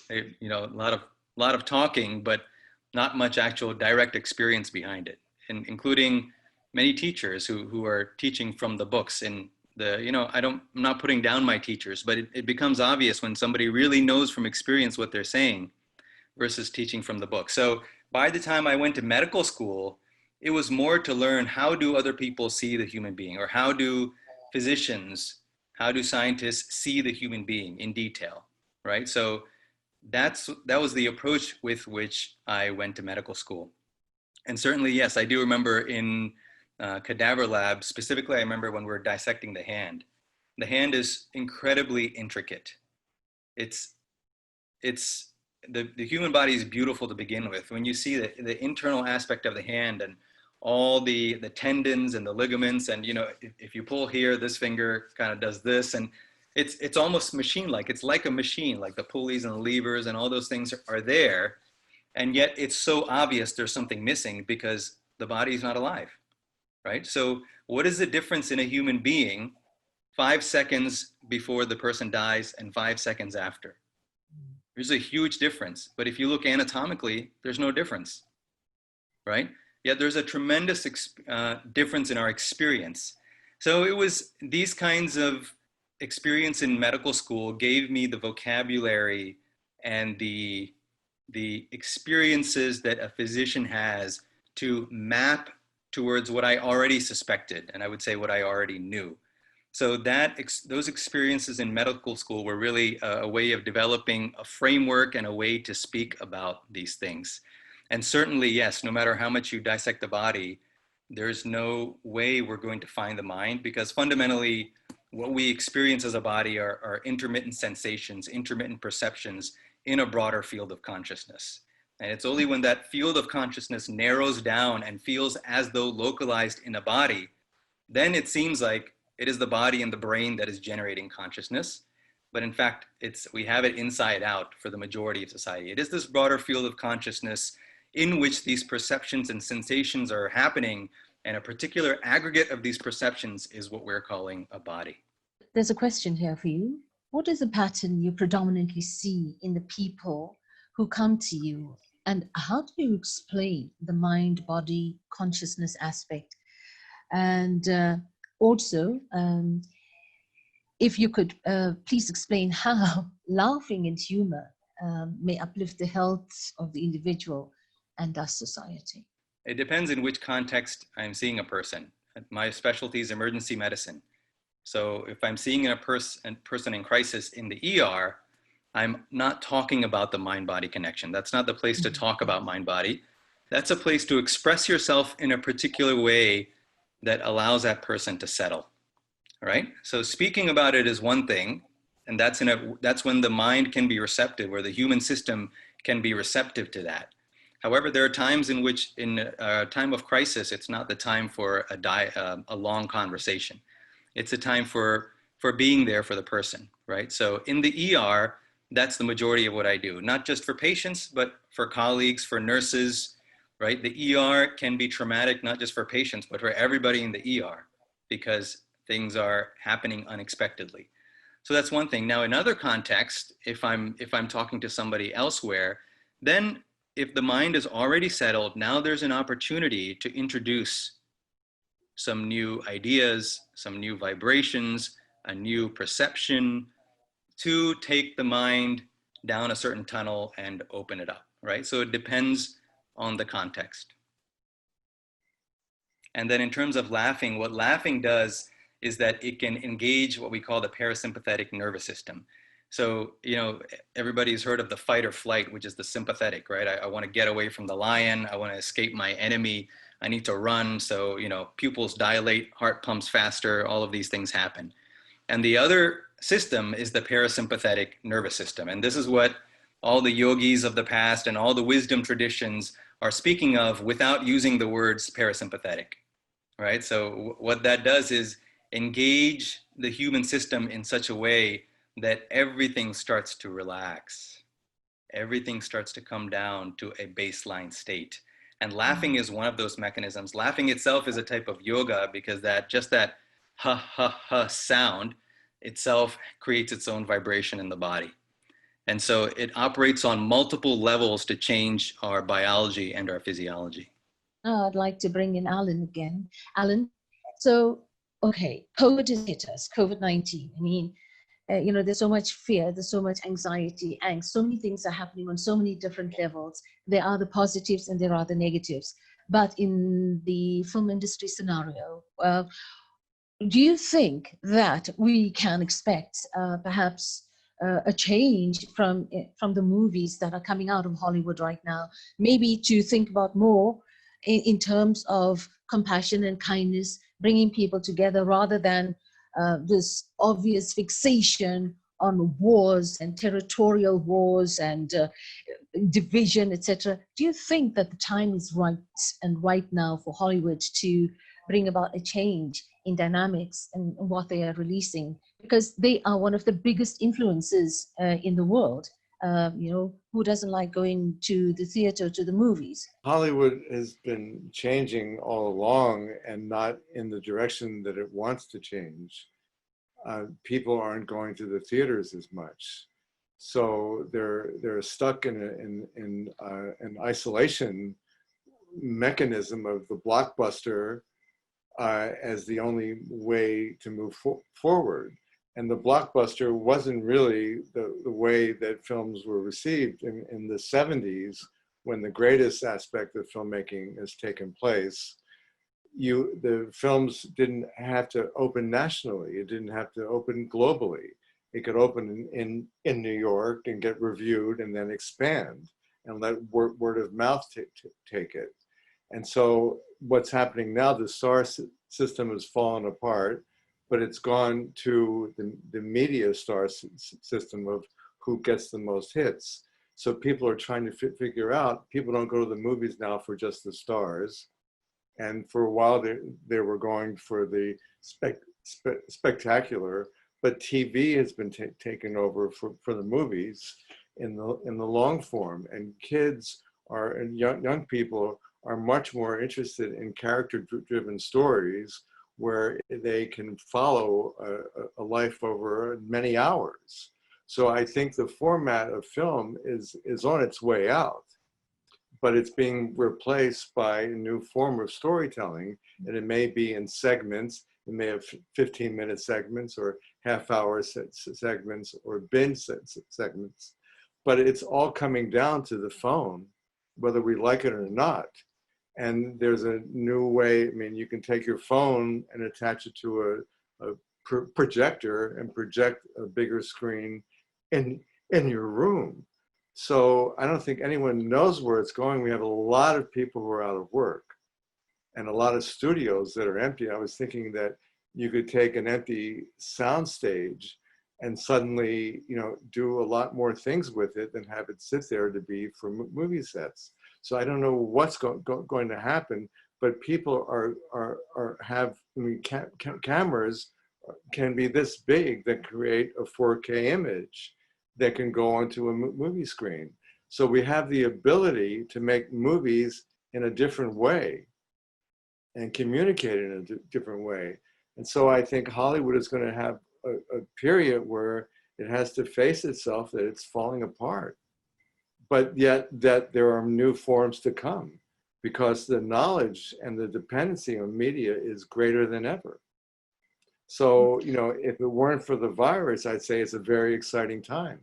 A lot of talking, but not much actual direct experience behind it, and including many teachers who are teaching from the books. And I'm not putting down my teachers, but it becomes obvious when somebody really knows from experience what they're saying versus teaching from the book. So by the time I went to medical school, it was more to learn how do other people see the human being, or how do physicians, how do scientists see the human being in detail, right? So that was the approach with which I went to medical school. And certainly, yes, I do remember in cadaver lab, specifically, I remember when we were dissecting the hand. The hand is incredibly intricate. The human body is beautiful to begin with. When you see the internal aspect of the hand and all the tendons and the ligaments, and if you pull here, this finger kind of does this, and it's almost machine-like. It's like a machine, like the pulleys and the levers and all those things are there, and yet it's so obvious there's something missing because the body's not alive, right? So what is the difference in a human being 5 seconds before the person dies and 5 seconds after? There's a huge difference. But if you look anatomically, there's no difference, right? Yet there's a tremendous difference in our experience. So it was these kinds of experience in medical school gave me the vocabulary and the experiences that a physician has to map towards what I already suspected, and I would say what I already knew. So those experiences in medical school were really a way of developing a framework and a way to speak about these things. And certainly, yes, no matter how much you dissect the body, there's no way we're going to find the mind, because fundamentally what we experience as a body are intermittent sensations, intermittent perceptions in a broader field of consciousness. And it's only when that field of consciousness narrows down and feels as though localized in a body, then it seems like it is the body and the brain that is generating consciousness. But in fact, we have it inside out for the majority of society. It is this broader field of consciousness in which these perceptions and sensations are happening, and a particular aggregate of these perceptions is what we're calling a body. There's a question here for you. What is the pattern you predominantly see in the people who come to you, and how do you explain the mind-body consciousness aspect? And also, if you could please explain how laughing and humor may uplift the health of the individual and thus society. It depends in which context I'm seeing a person. My specialty is emergency medicine. So if I'm seeing a person in crisis in the ER, I'm not talking about the mind-body connection. That's not the place to talk about mind-body. That's a place to express yourself in a particular way that allows that person to settle, right? So speaking about it is one thing, and that's when the mind can be receptive, or the human system can be receptive to that. However, there are times in which, in a time of crisis, it's not the time for a long conversation. It's a time for being there for the person, right? So in the ER, that's the majority of what I do, not just for patients, but for colleagues, for nurses, right? The ER can be traumatic, not just for patients, but for everybody in the ER, because things are happening unexpectedly. So that's one thing. Now, in other contexts, if I'm talking to somebody elsewhere, then if the mind is already settled, now there's an opportunity to introduce some new ideas, some new vibrations, a new perception, to take the mind down a certain tunnel and open it up, right? So it depends on the context. And then in terms of laughing, what laughing does is that it can engage what we call the parasympathetic nervous system. So, everybody's heard of the fight or flight, which is the sympathetic, right? I want to get away from the lion. I want to escape my enemy. I need to run. So, pupils dilate, heart pumps faster, all of these things happen. And the other system is the parasympathetic nervous system. And this is what all the yogis of the past and all the wisdom traditions are speaking of without using the words parasympathetic, right? So what that does is engage the human system in such a way that everything starts to relax. Everything starts to come down to a baseline state. And laughing is one of those mechanisms. Laughing itself is a type of yoga, because that ha ha ha sound itself creates its own vibration in the body. And so it operates on multiple levels to change our biology and our physiology. Oh, I'd like to bring in Allan again. Allan, so, okay, COVID has hit us, COVID-19. I mean, there's so much fear, there's so much anxiety, angst, so many things are happening on so many different levels. There are the positives and there are the negatives. But in the film industry scenario, do you think that we can expect perhaps a change from the movies that are coming out of Hollywood right now, maybe to think about more in terms of compassion and kindness, bringing people together rather than this obvious fixation on wars and territorial wars and division, etc. Do you think that the time is right now for Hollywood to bring about a change in dynamics and what they are releasing? Because they are one of the biggest influences in the world. Who doesn't like going to the theater, to the movies? Hollywood has been changing all along, and not in the direction that it wants to change. People aren't going to the theaters as much, so they're stuck in an isolation mechanism of the blockbuster as the only way to move forward. And the blockbuster wasn't really the way that films were received in the 70s, when the greatest aspect of filmmaking has taken place. the films didn't have to open nationally. It didn't have to open globally. It could open in New York and get reviewed and then expand and let word of mouth take it. And so what's happening now, the star system has fallen apart, but it's gone to the media star system of who gets the most hits. So people are trying to figure out, people don't go to the movies now for just the stars. And for a while they were going for the spectacular, but TV has been taken over for the movies in the long form. And kids and young people are much more interested in character-driven stories where they can follow a life over many hours. So I think the format of film is on its way out, but it's being replaced by a new form of storytelling, and it may be in segments. It may have 15-minute segments or half-hour segments or binge segments, but it's all coming down to the phone, whether we like it or not. And there's a new way. I mean, you can take your phone and attach it to a projector and project a bigger screen in your room. So I don't think anyone knows where it's going. We have a lot of people who are out of work and a lot of studios that are empty. I was thinking that you could take an empty soundstage and suddenly, do a lot more things with it than have it sit there to be for movie sets. So I don't know what's going to happen, but people cameras can be this big that create a 4K image that can go onto a movie screen. So we have the ability to make movies in a different way and communicate in a different way. And so I think Hollywood is going to have a period where it has to face itself that it's falling apart, but yet that there are new forms to come because the knowledge and the dependency on media is greater than ever. So, if it weren't for the virus, I'd say it's a very exciting time,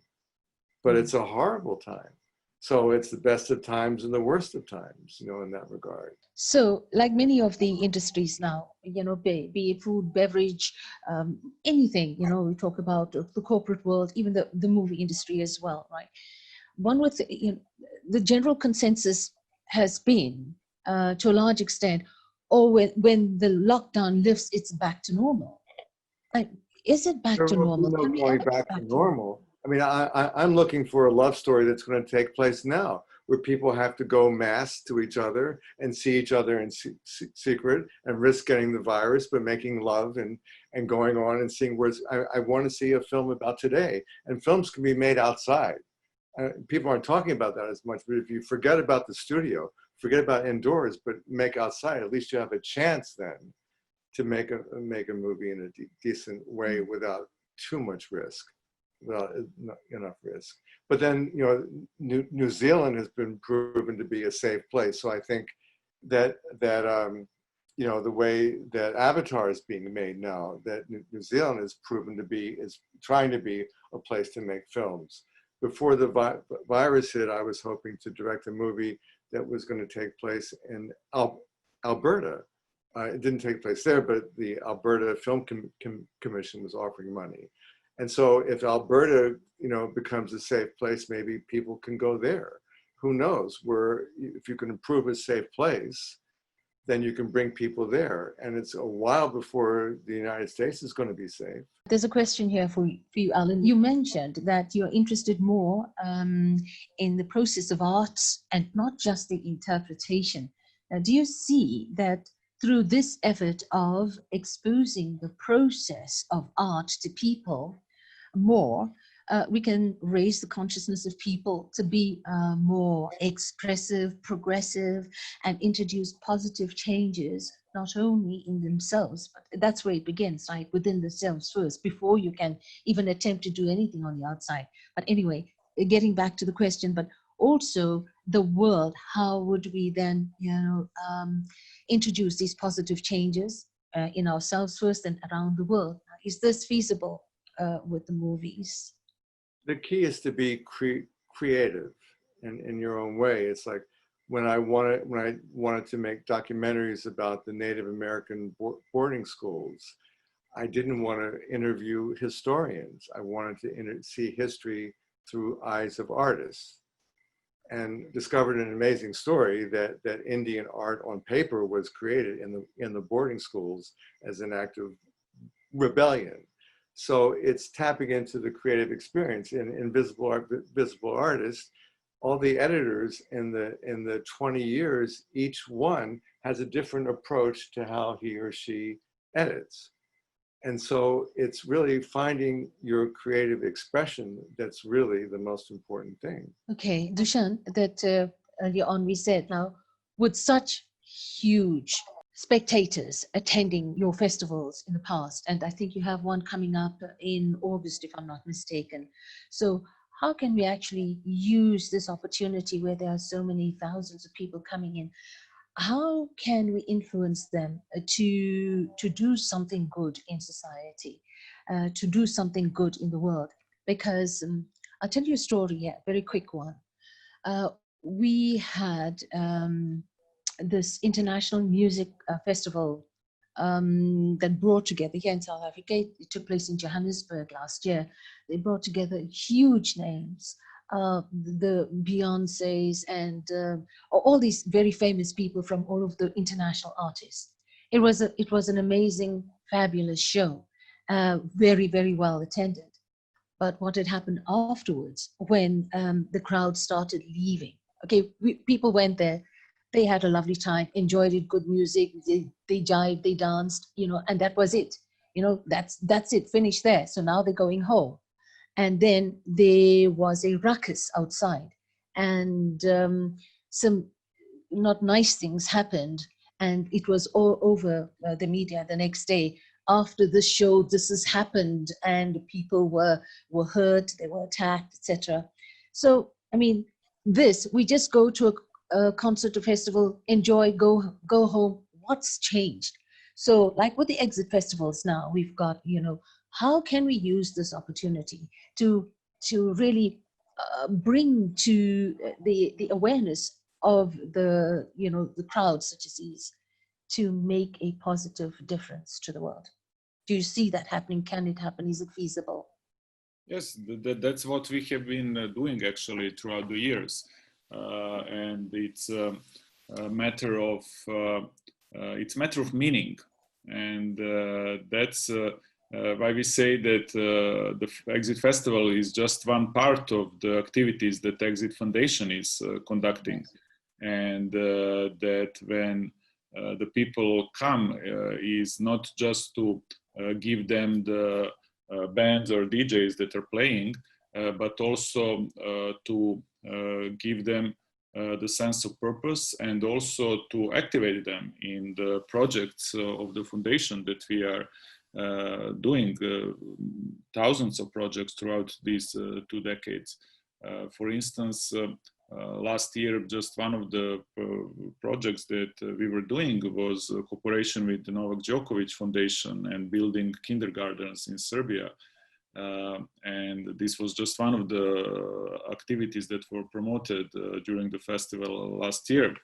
but it's a horrible time. So it's the best of times and the worst of times, in that regard. So, like many of the industries now, be it food, beverage, anything, we talk about the corporate world, even the movie industry as well, right? One would say, the general consensus has been, to a large extent, when the lockdown lifts, it's back to normal. Like, is it back to normal? Can we going back to normal? I mean, I'm looking for a love story that's going to take place now, where people have to go masked to each other and see each other in secret and risk getting the virus, but making love and going on and seeing where I want to see a film about today. And films can be made outside. People aren't talking about that as much, but if you forget about the studio, forget about indoors, but make outside, at least you have a chance then to make a movie in a decent way without too much risk, without enough risk. But then, New Zealand has been proven to be a safe place. So I think that the way that Avatar is being made now, that New Zealand is trying to be a place to make films. Before the virus hit, I was hoping to direct a movie that was going to take place in Alberta. It didn't take place there, but the Alberta Film Commission was offering money. And so if Alberta, becomes a safe place, maybe people can go there. Who knows? If you can improve a safe place, then you can bring people there. And it's a while before the United States is going to be safe. There's a question here for you, Allan. You mentioned that you're interested more in the process of art and not just the interpretation. Now, do you see that through this effort of exposing the process of art to people more, we can raise the consciousness of people to be more expressive, progressive, and introduce positive changes, not only in themselves, but that's where it begins, right? Within themselves first, before you can even attempt to do anything on the outside. But anyway, getting back to the question, but also the world, how would we then, introduce these positive changes in ourselves first and around the world? Is this feasible with the movies? The key is to be creative in your own way. It's like when I wanted to make documentaries about the Native American boarding schools, I didn't want to interview historians. I wanted to see history through eyes of artists, and discovered an amazing story that Indian art on paper was created in the boarding schools as an act of rebellion. So it's tapping into the creative experience in visible artists. All the editors in the 20 years, each one has a different approach to how he or she edits. And so it's really finding your creative expression that's really the most important thing. Okay, Dusan, that earlier on we said, now with such huge spectators attending your festivals in the past, and I think you have one coming up in August, if I'm not mistaken. So how can we actually use this opportunity where there are so many thousands of people coming in? How can we influence them to do something good in society, to do something good in the world? Because I'll tell you a story here, very quick one. We had this international music festival that brought together here in South Africa. It took place in Johannesburg last year. They brought together huge names, the Beyoncés and all these very famous people from all of the international artists. It was an amazing, fabulous show, very, very well attended. But what had happened afterwards when the crowd started leaving? Okay, people went there, they had a lovely time, enjoyed it, good music, they jived, they danced, and that was it. That's it, finished there. So now they're going home. And then there was a ruckus outside, and some not nice things happened, and it was all over the media the next day. After the show, this has happened, and people were hurt, they were attacked, etc. So, I mean, we just go to a concert or festival, enjoy, go home. What's changed? So, like with the exit festivals now, we've got, how can we use this opportunity to really bring to the awareness of the crowds such as these, to make a positive difference to the world? Do you see that happening? Can it happen? Is it feasible? Yes, that's what we have been doing actually throughout the years, and it's a matter of meaning, and that's why we say that the Exit Festival is just one part of the activities that Exit Foundation is conducting, and that when the people come is not just to give them the bands or DJs that are playing, but also to give them the sense of purpose, and also to activate them in the projects of the foundation that we are doing, thousands of projects throughout these 2 decades. For instance, last year, just one of the projects that we were doing was a cooperation with the Novak Djokovic Foundation and building kindergartens in Serbia. And this was just one of the activities that were promoted during the festival last year.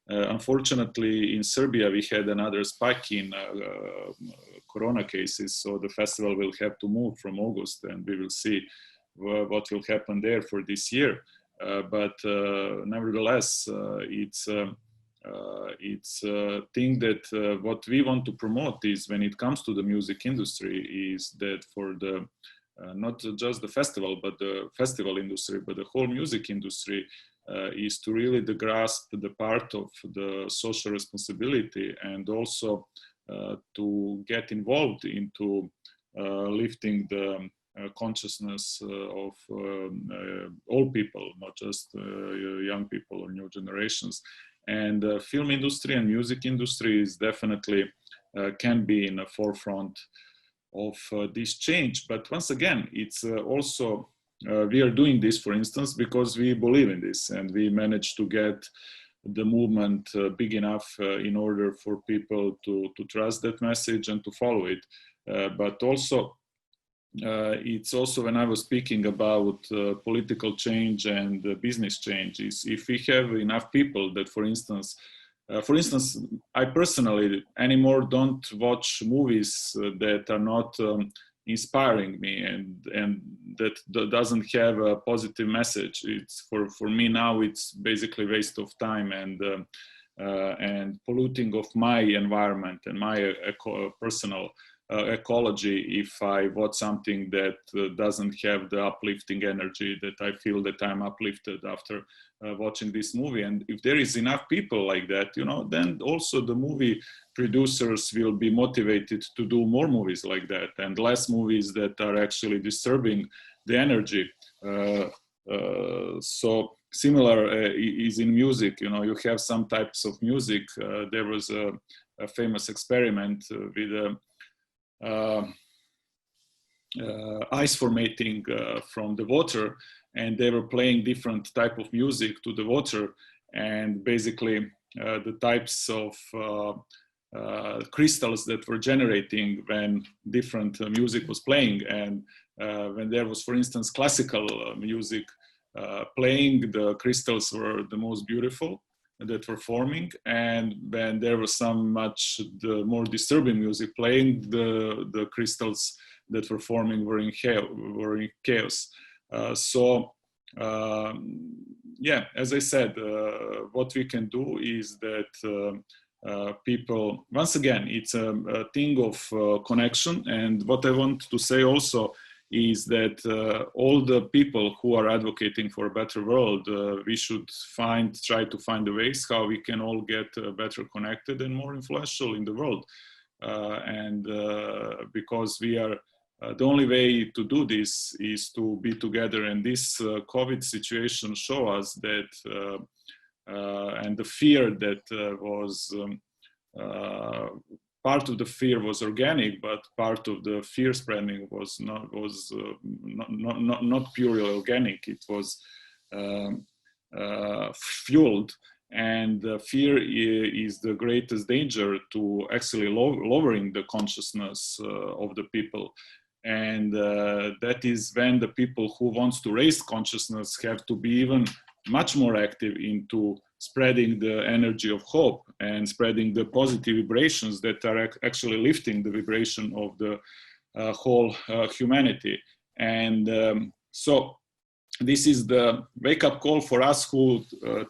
Unfortunately, in Serbia, we had another spike in corona cases, so the festival will have to move from August, and we will see what will happen there for this year. But nevertheless, it's a thing that what we want to promote is, when it comes to the music industry, is that for the not just the festival, but the festival industry, but the whole music industry, is to really grasp the part of the social responsibility, and also to get involved into lifting the consciousness of all people, not just young people or new generations. And the film industry and music industry is definitely can be in the forefront of this change. But once again, it's also we are doing this, for instance, because we believe in this, and we managed to get the movement big enough in order for people to trust that message and to follow it. But also it's also when I was speaking about political change and business change, is if we have enough people that, for instance, I personally anymore don't watch movies that are not inspiring me and that doesn't have a positive message. It's for me now, it's basically waste of time and polluting of my environment and my personal ecology if I watch something that doesn't have the uplifting energy that I feel that I'm uplifted after watching this movie. And if there is enough people like that, you know, then also the movie producers will be motivated to do more movies like that and less movies that are actually disturbing the energy. So similar is in music. You know, you have some types of music. There was a famous experiment with ice formating from the water, and they were playing different type of music to the water, and basically the types of crystals that were generating when different music was playing. And when there was, for instance, classical music playing, the crystals were the most beautiful that were forming, and when there was some much the more disturbing music playing, the crystals that were forming were in chaos. Yeah, as I said, what we can do is that people, once again, it's a thing of connection. And what I want to say also is that all the people who are advocating for a better world, we should try to find the ways how we can all get better connected and more influential in the world. Because we are, the only way to do this is to be together. And this COVID situation show us that, and the fear that was, part of the fear was organic, but part of the fear spreading was not purely organic. It was fueled, and fear is the greatest danger to actually lowering the consciousness of the people. And that is when the people who wants to raise consciousness have to be even much more active into spreading the energy of hope and spreading the positive vibrations that are actually lifting the vibration of the whole humanity. And so this is the wake-up call for us who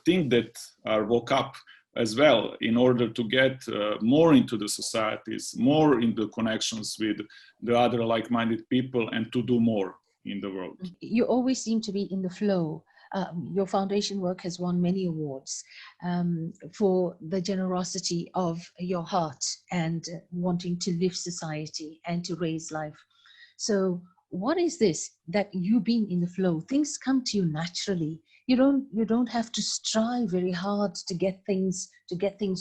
think that are woke up as well, in order to get more into the societies, more into connections with the other like-minded people, and to do more in the world. You always seem to be in the flow. Your foundation work has won many awards for the generosity of your heart and wanting to lift society and to raise life. So what is this that you being in the flow? Things come to you naturally. You don't have to strive very hard to get things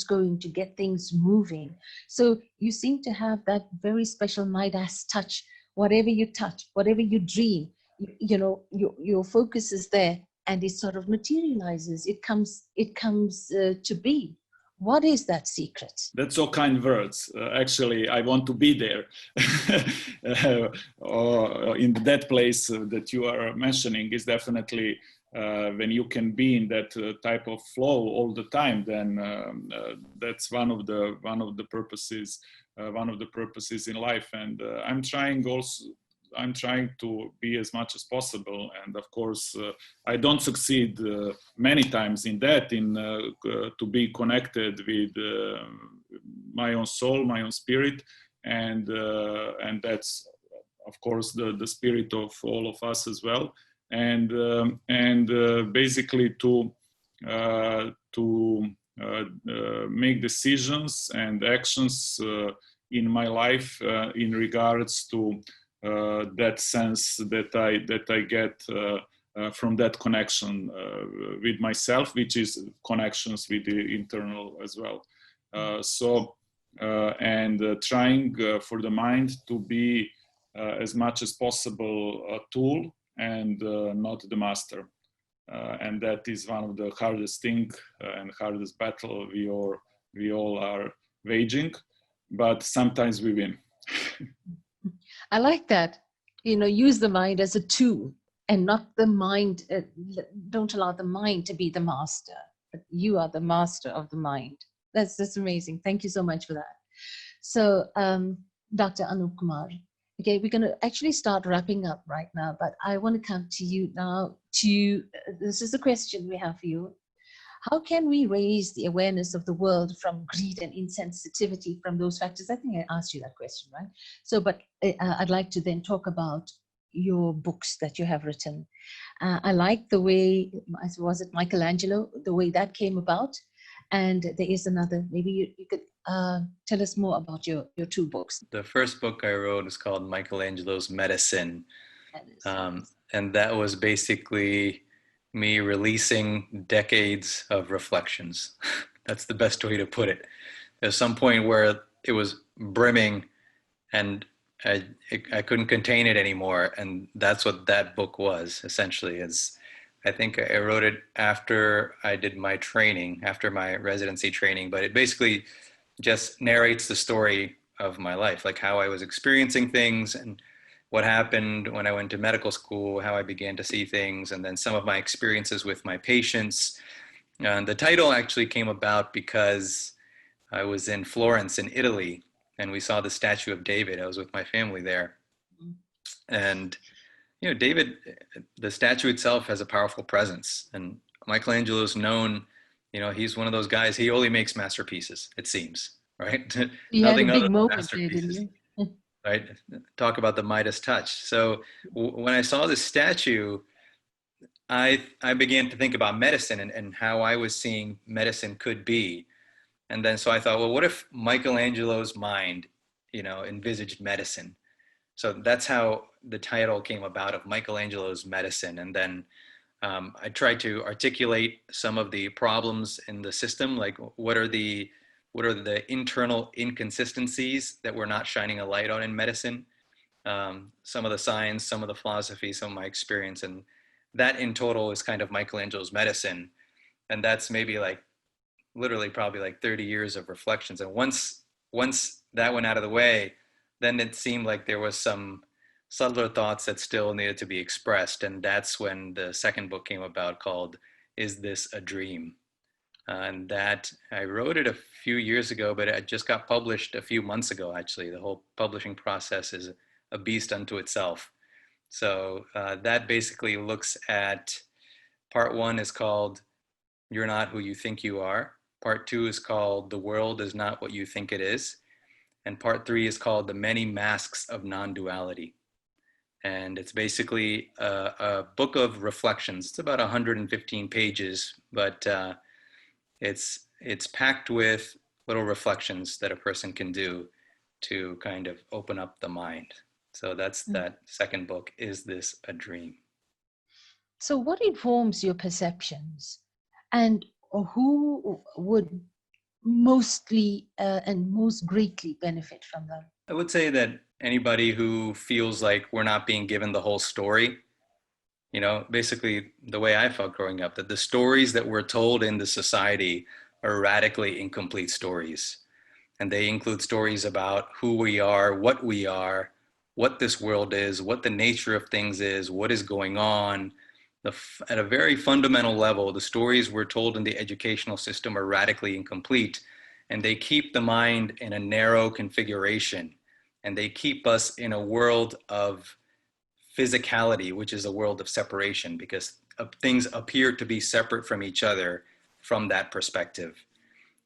going, to get things moving. So you seem to have that very special Midas touch. Whatever you touch, whatever you dream, you know, your focus is there, and it sort of materializes. It comes to be. What is that secret? That's so kind words. Actually, I want to be there, or in that place that you are mentioning is definitely when you can be in that type of flow all the time. Then that's one of the purposes in life. And I'm trying to be as much as possible. And of course, I don't succeed many times in that, to be connected with my own soul, my own spirit. And that's, of course, the spirit of all of us as well. And basically to make decisions and actions in my life in regards to that sense that I get from that connection with myself, which is connections with the internal as well. Trying for the mind to be as much as possible a tool and not the master. And that is one of the hardest thing and hardest battle we all are waging, but sometimes we win. I like that. use the mind as a tool and not the mind. Don't allow the mind to be the master, but you are the master of the mind. That's amazing. Thank you so much for that. So, Dr. Anoop Kumar, okay, we're going to actually start wrapping up right now, but I want to come to you now. This is the question we have for you. How can we raise the awareness of the world from greed and insensitivity from those factors? I think I asked you that question, right? So, but I'd like to then talk about your books that you have written. I like the way, was it Michelangelo, the way that came about? And there is another, maybe you could tell us more about your two books. The first book I wrote is called Michelangelo's Medicine. And that was basically me releasing decades of reflections. That's the best way to put it. There's some point where it was brimming and I couldn't contain it anymore. And that's what that book was, essentially. I think I wrote it after I did my training, after my residency training, but it basically just narrates the story of my life, like how I was experiencing things and what happened when I went to medical school, how I began to see things, and then some of my experiences with my patients. And the title actually came about because I was in Florence in Italy and we saw the statue of David. I was with my family there. And, David, the statue itself has a powerful presence. And Michelangelo's known, he's one of those guys, he only makes masterpieces, it seems, right? You had a Nothing other big than moment there, didn't masterpieces. you? Right? Talk about the Midas touch. So when I saw this statue, I began to think about medicine and how I was seeing medicine could be. And then so I thought, well, what if Michelangelo's mind, envisaged medicine? So that's how the title came about, of Michelangelo's Medicine. And then I tried to articulate some of the problems in the system, like what are the internal inconsistencies that we're not shining a light on in medicine, some of the science, some of the philosophy, some of my experience. And that in total is kind of Michelangelo's Medicine. And that's maybe literally probably 30 years of reflections. And once that went out of the way, then it seemed like there was some subtler thoughts that still needed to be expressed. And that's when the second book came about, called Is This a Dream? And that I wrote it a few years ago, but it just got published a few months ago, actually. The whole publishing process is a beast unto itself. So that basically looks at, part one is called You're Not Who You Think You Are. Part two is called The World Is Not What You Think It Is. And part three is called The Many Masks of Non-Duality. And it's basically a book of reflections. It's about 115 pages, but it's packed with little reflections that a person can do to kind of open up the mind. So that's that second book, Is This a Dream? So what informs your perceptions, and who would mostly and most greatly benefit from them? I would say that anybody who feels like we're not being given the whole story, basically the way I felt growing up, that the stories that we're told in the society are radically incomplete stories. And they include stories about who we are, what this world is, what the nature of things is, what is going on. At a very fundamental level, the stories we're told in the educational system are radically incomplete, and they keep the mind in a narrow configuration, and they keep us in a world of physicality, which is a world of separation, because things appear to be separate from each other from that perspective.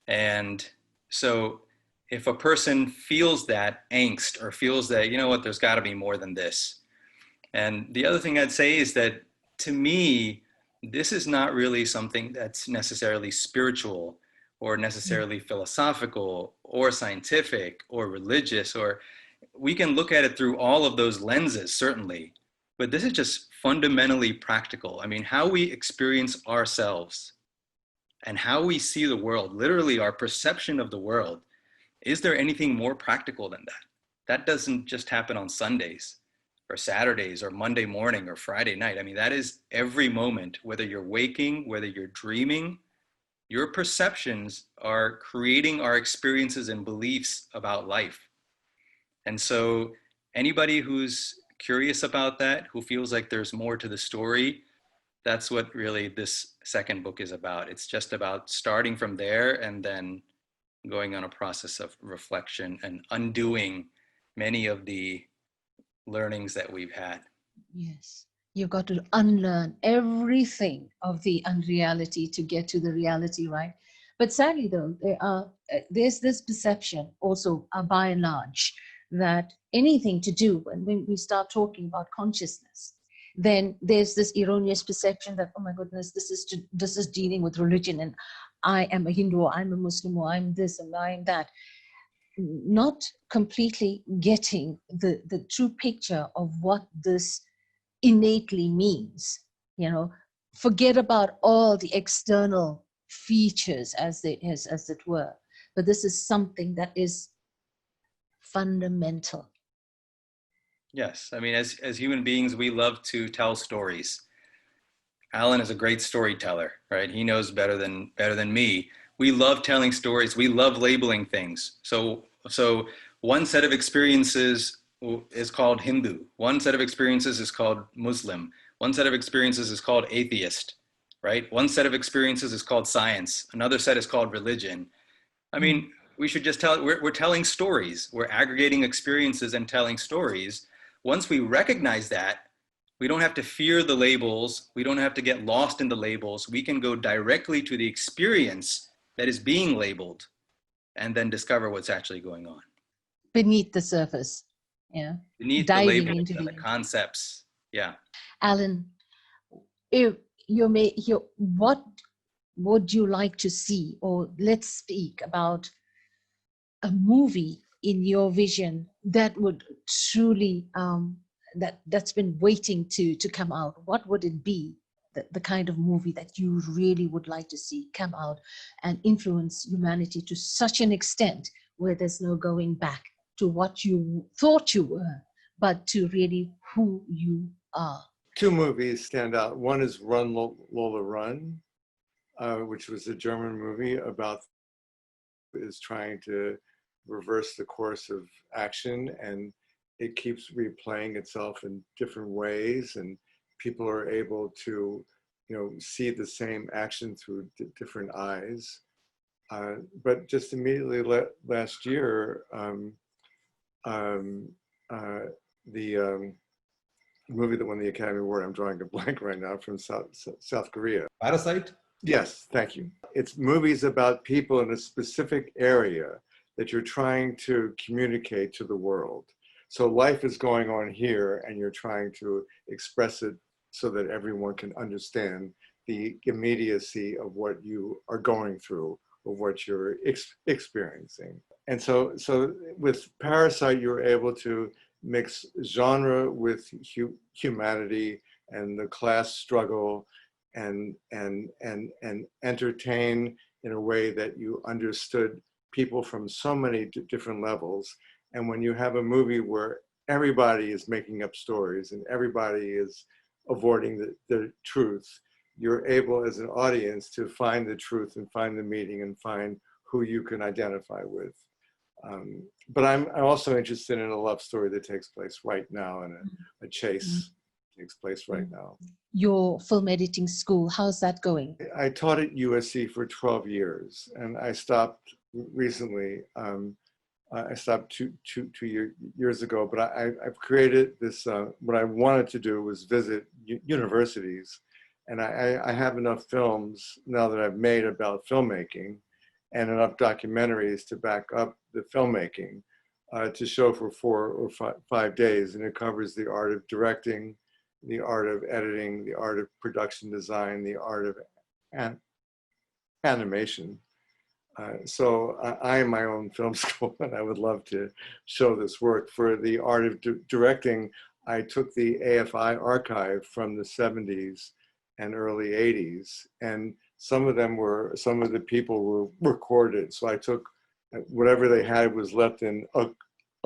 And so if a person feels that angst, or feels that, there's got to be more than this. And the other thing I'd say is that, to me, this is not really something that's necessarily spiritual or necessarily philosophical or scientific or religious, or we can look at it through all of those lenses, certainly, but this is just fundamentally practical. I mean, how we experience ourselves and how we see the world, literally our perception of the world, is there anything more practical than that? That doesn't just happen on Sundays or Saturdays or Monday morning or Friday night. I mean, that is every moment, whether you're waking, whether you're dreaming, your perceptions are creating our experiences and beliefs about life. And so anybody who's curious about that, who feels like there's more to the story, that's what really this second book is about. It's just about starting from there and then going on a process of reflection and undoing many of the learnings that we've had. Yes. You've got to unlearn everything of the unreality to get to the reality, right? But sadly, though, there's this perception also, by and large, that anything to do, when we start talking about consciousness, then there's this erroneous perception that, oh my goodness, this is dealing with religion, and I am a Hindu, or I'm a Muslim, or I'm this and I'm that. Not completely getting the true picture of what this innately means. Forget about all the external features as it were, but this is something that is fundamental. Yes, I mean, as human beings, we love to tell stories. Allan is a great storyteller, right? He knows better than me. We love telling stories. We love labeling things. So one set of experiences is called Hindu. One set of experiences is called Muslim. One set of experiences is called atheist, right? One set of experiences is called science. Another set is called religion. I mean, we should just we're telling stories. We're aggregating experiences and telling stories. Once we recognize that, we don't have to fear the labels. We don't have to get lost in the labels. We can go directly to the experience that is being labeled and then discover what's actually going on. Beneath the surface, Beneath the labels and the concepts, Allan, what would you like to see, or let's speak about a movie in your vision that would truly, that's been waiting to come out? What would it be, the kind of movie that you really would like to see come out and influence humanity to such an extent where there's no going back to what you thought you were, but to really who you are? Two movies stand out. One is Run, Lola, Run, which was a German movie about is trying to reverse the course of action, and it keeps replaying itself in different ways, and people are able to, see the same action through different eyes. But just immediately last year, the movie that won the Academy Award, I'm drawing a blank right now, from South Korea. Parasite? Yes, thank you. It's movies about people in a specific area that you're trying to communicate to the world. So life is going on here, and you're trying to express it so that everyone can understand the immediacy of what you are going through or what you're experiencing. And so with Parasite, you're able to mix genre with humanity and the class struggle, and entertain in a way that you understood people from so many different levels. And when you have a movie where everybody is making up stories and everybody is avoiding the truth, you're able as an audience to find the truth and find the meaning and find who you can identify with. But I'm also interested in a love story that takes place right now, and a chase takes place right now. Your film editing school, how's that going? I taught at USC for 12 years, and I stopped recently. I stopped two years ago, but I've created this, what I wanted to do was visit universities. And I have enough films now that I've made about filmmaking, and enough documentaries to back up the filmmaking to show for 4 or 5 days. And it covers the art of directing, the art of editing, the art of production design, the art of animation. So I am my own film school, and I would love to show this work. For the art of directing, I took the AFI archive from the 70s and early 80s, and some of the people were recorded. So I took whatever they had was left in a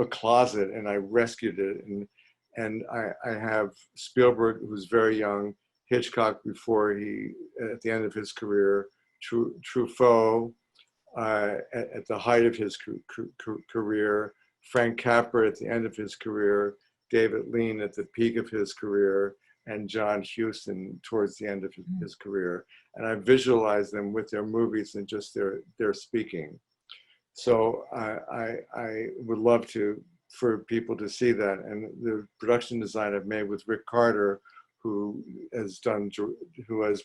closet, and I rescued it. And I have Spielberg, who's very young, Hitchcock before at the end of his career, Truffaut at the height of his career, Frank Capra at the end of his career, David Lean at the peak of his career and John Huston towards the end of his career. And I visualize them with their movies and just their speaking. So I would love for people to see that. And the production design I've made with Rick Carter, who has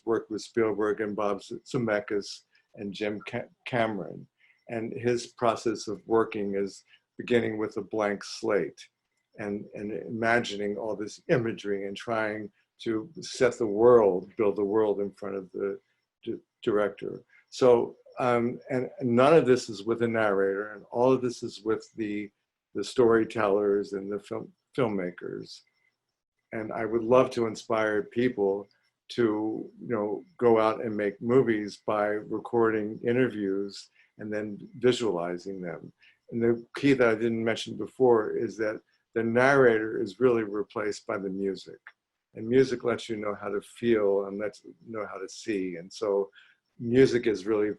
worked with Spielberg and Bob Zemeckis and Jim Cameron. And his process of working is beginning with a blank slate and imagining all this imagery and trying to set the world, build the world in front of the director. So, and none of this is with a narrator, and all of this is with the storytellers and the filmmakers. And I would love to inspire people to, go out and make movies by recording interviews and then visualizing them. And the key that I didn't mention before is that the narrator is really replaced by the music. And music lets you know how to feel and lets you know how to see. And so music is really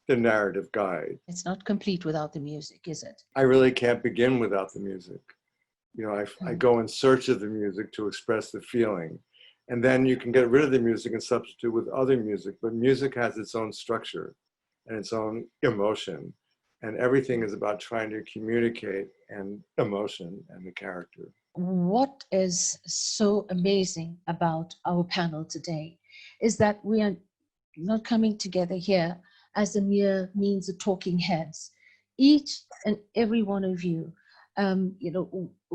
the narrative guide. It's not complete without the music, is it? I really can't begin without the music. I go in search of the music to express the feeling. And then you can get rid of the music and substitute with other music. But music has its own structure and its own emotion. And everything is about trying to communicate an emotion and the character. What is so amazing about our panel today is that we are not coming together here as a mere means of talking heads. Each and every one of you,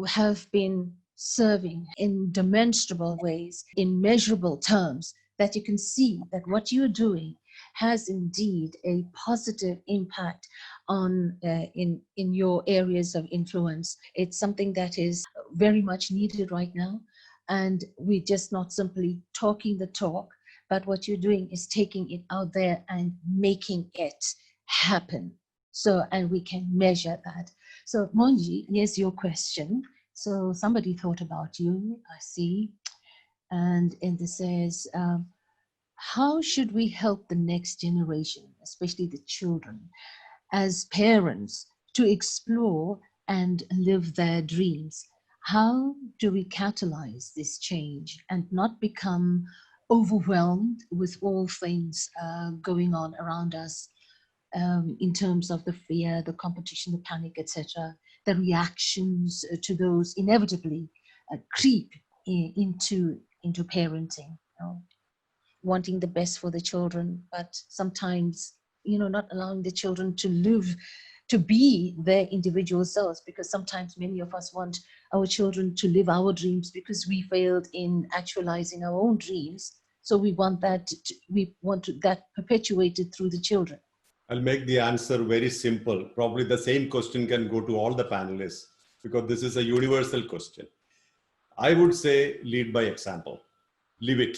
have been serving in demonstrable ways, in measurable terms, that you can see that what you're doing has indeed a positive impact on in your areas of influence. It's something that is very much needed right now, and we're just not simply talking the talk, but what you're doing is taking it out there and making it happen. So, and we can measure that. So, Mohanji, here's your question. So somebody thought about you, I see, and this says, how should we help the next generation, especially the children, as parents, to explore and live their dreams? How do we catalyze this change and not become overwhelmed with all things going on around us, in terms of the fear, the competition, the panic, etc., the reactions to those inevitably creep into parenting, wanting the best for the children, but sometimes, not allowing the children to live, to be their individual selves, because sometimes many of us want our children to live our dreams because we failed in actualizing our own dreams. So we want that perpetuated through the children. I'll make the answer very simple. Probably the same question can go to all the panelists because this is a universal question. I would say lead by example. Live it.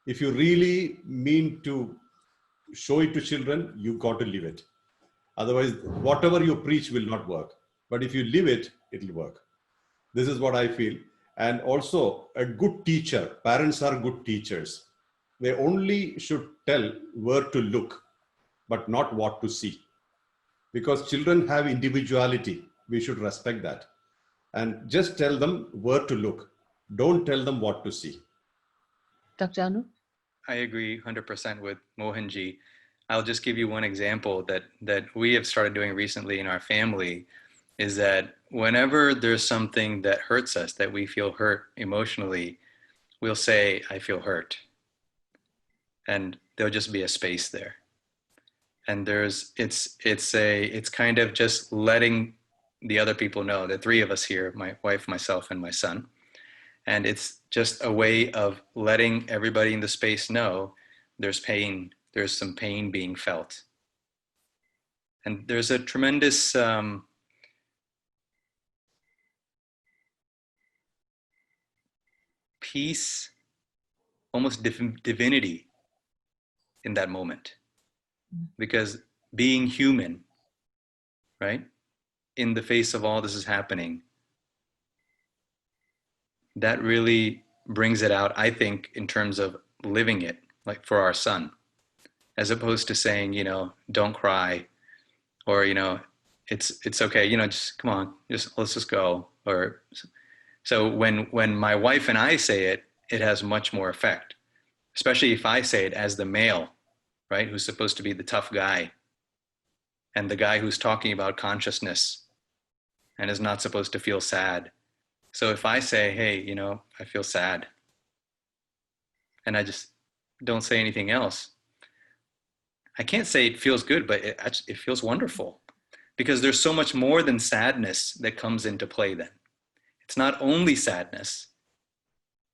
If you really mean to show it to children, you got to live it. Otherwise, whatever you preach will not work. But if you live it, it'll work. This is what I feel. And also a good teacher, parents are good teachers. They only should tell where to look, but not what to see. Because children have individuality. We should respect that. And just tell them where to look. Don't tell them what to see. Dr. Anoop? I agree 100% with Mohanji. I'll just give you one example that we have started doing recently in our family, is that whenever there's something that hurts us, that we feel hurt emotionally, we'll say, I feel hurt. And there'll just be a space there. And it's kind of just letting the other people know, the three of us here, my wife, myself, and my son. And it's just a way of letting everybody in the space know there's pain, there's some pain being felt. And there's a tremendous peace, almost divinity in that moment. Because being human, right, in the face of all this is happening, that really brings it out, I think, in terms of living it, like for our son, as opposed to saying, don't cry, or, it's okay, just come on, let's just go. Or So when my wife and I say it, it has much more effect, especially if I say it as the male, right, who's supposed to be the tough guy and the guy who's talking about consciousness and is not supposed to feel sad. So if I say, hey, you know, I feel sad, and I just don't say anything else, I can't say it feels good, but it feels wonderful, because there's so much more than sadness that comes into play then. It's not only sadness,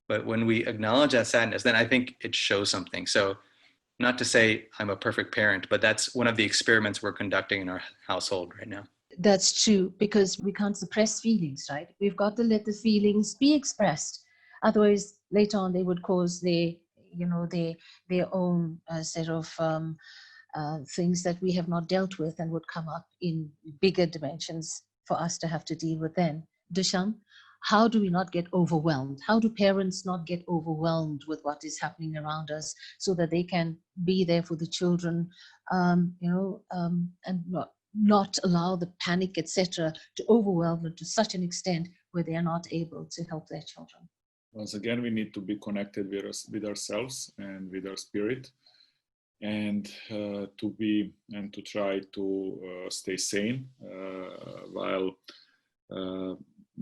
but when we acknowledge that sadness, then I think it shows something. So not to say I'm a perfect parent, but that's one of the experiments we're conducting in our household right now. That's true, because we can't suppress feelings, right? We've got to let the feelings be expressed. Otherwise, later on, they would cause their own set of things that we have not dealt with, and would come up in bigger dimensions for us to have to deal with then. Dusan, how do we not get overwhelmed? How do parents not get overwhelmed with what is happening around us, so that they can be there for the children, and not allow the panic, etc., to overwhelm them to such an extent where they are not able to help their children? Once again, we need to be connected with ourselves and with our spirit, and to try to stay sane while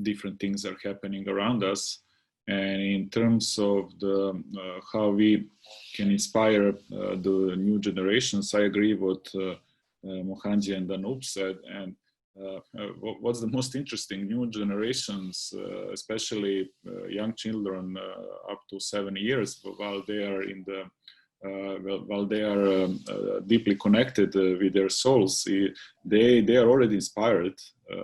different things are happening around us. And in terms of the how we can inspire the new generations, I agree with what Mohanji and Anoop said. And what's the most interesting, new generations, especially young children up to 7 years, while they are in the while they are deeply connected with their souls, they are already inspired.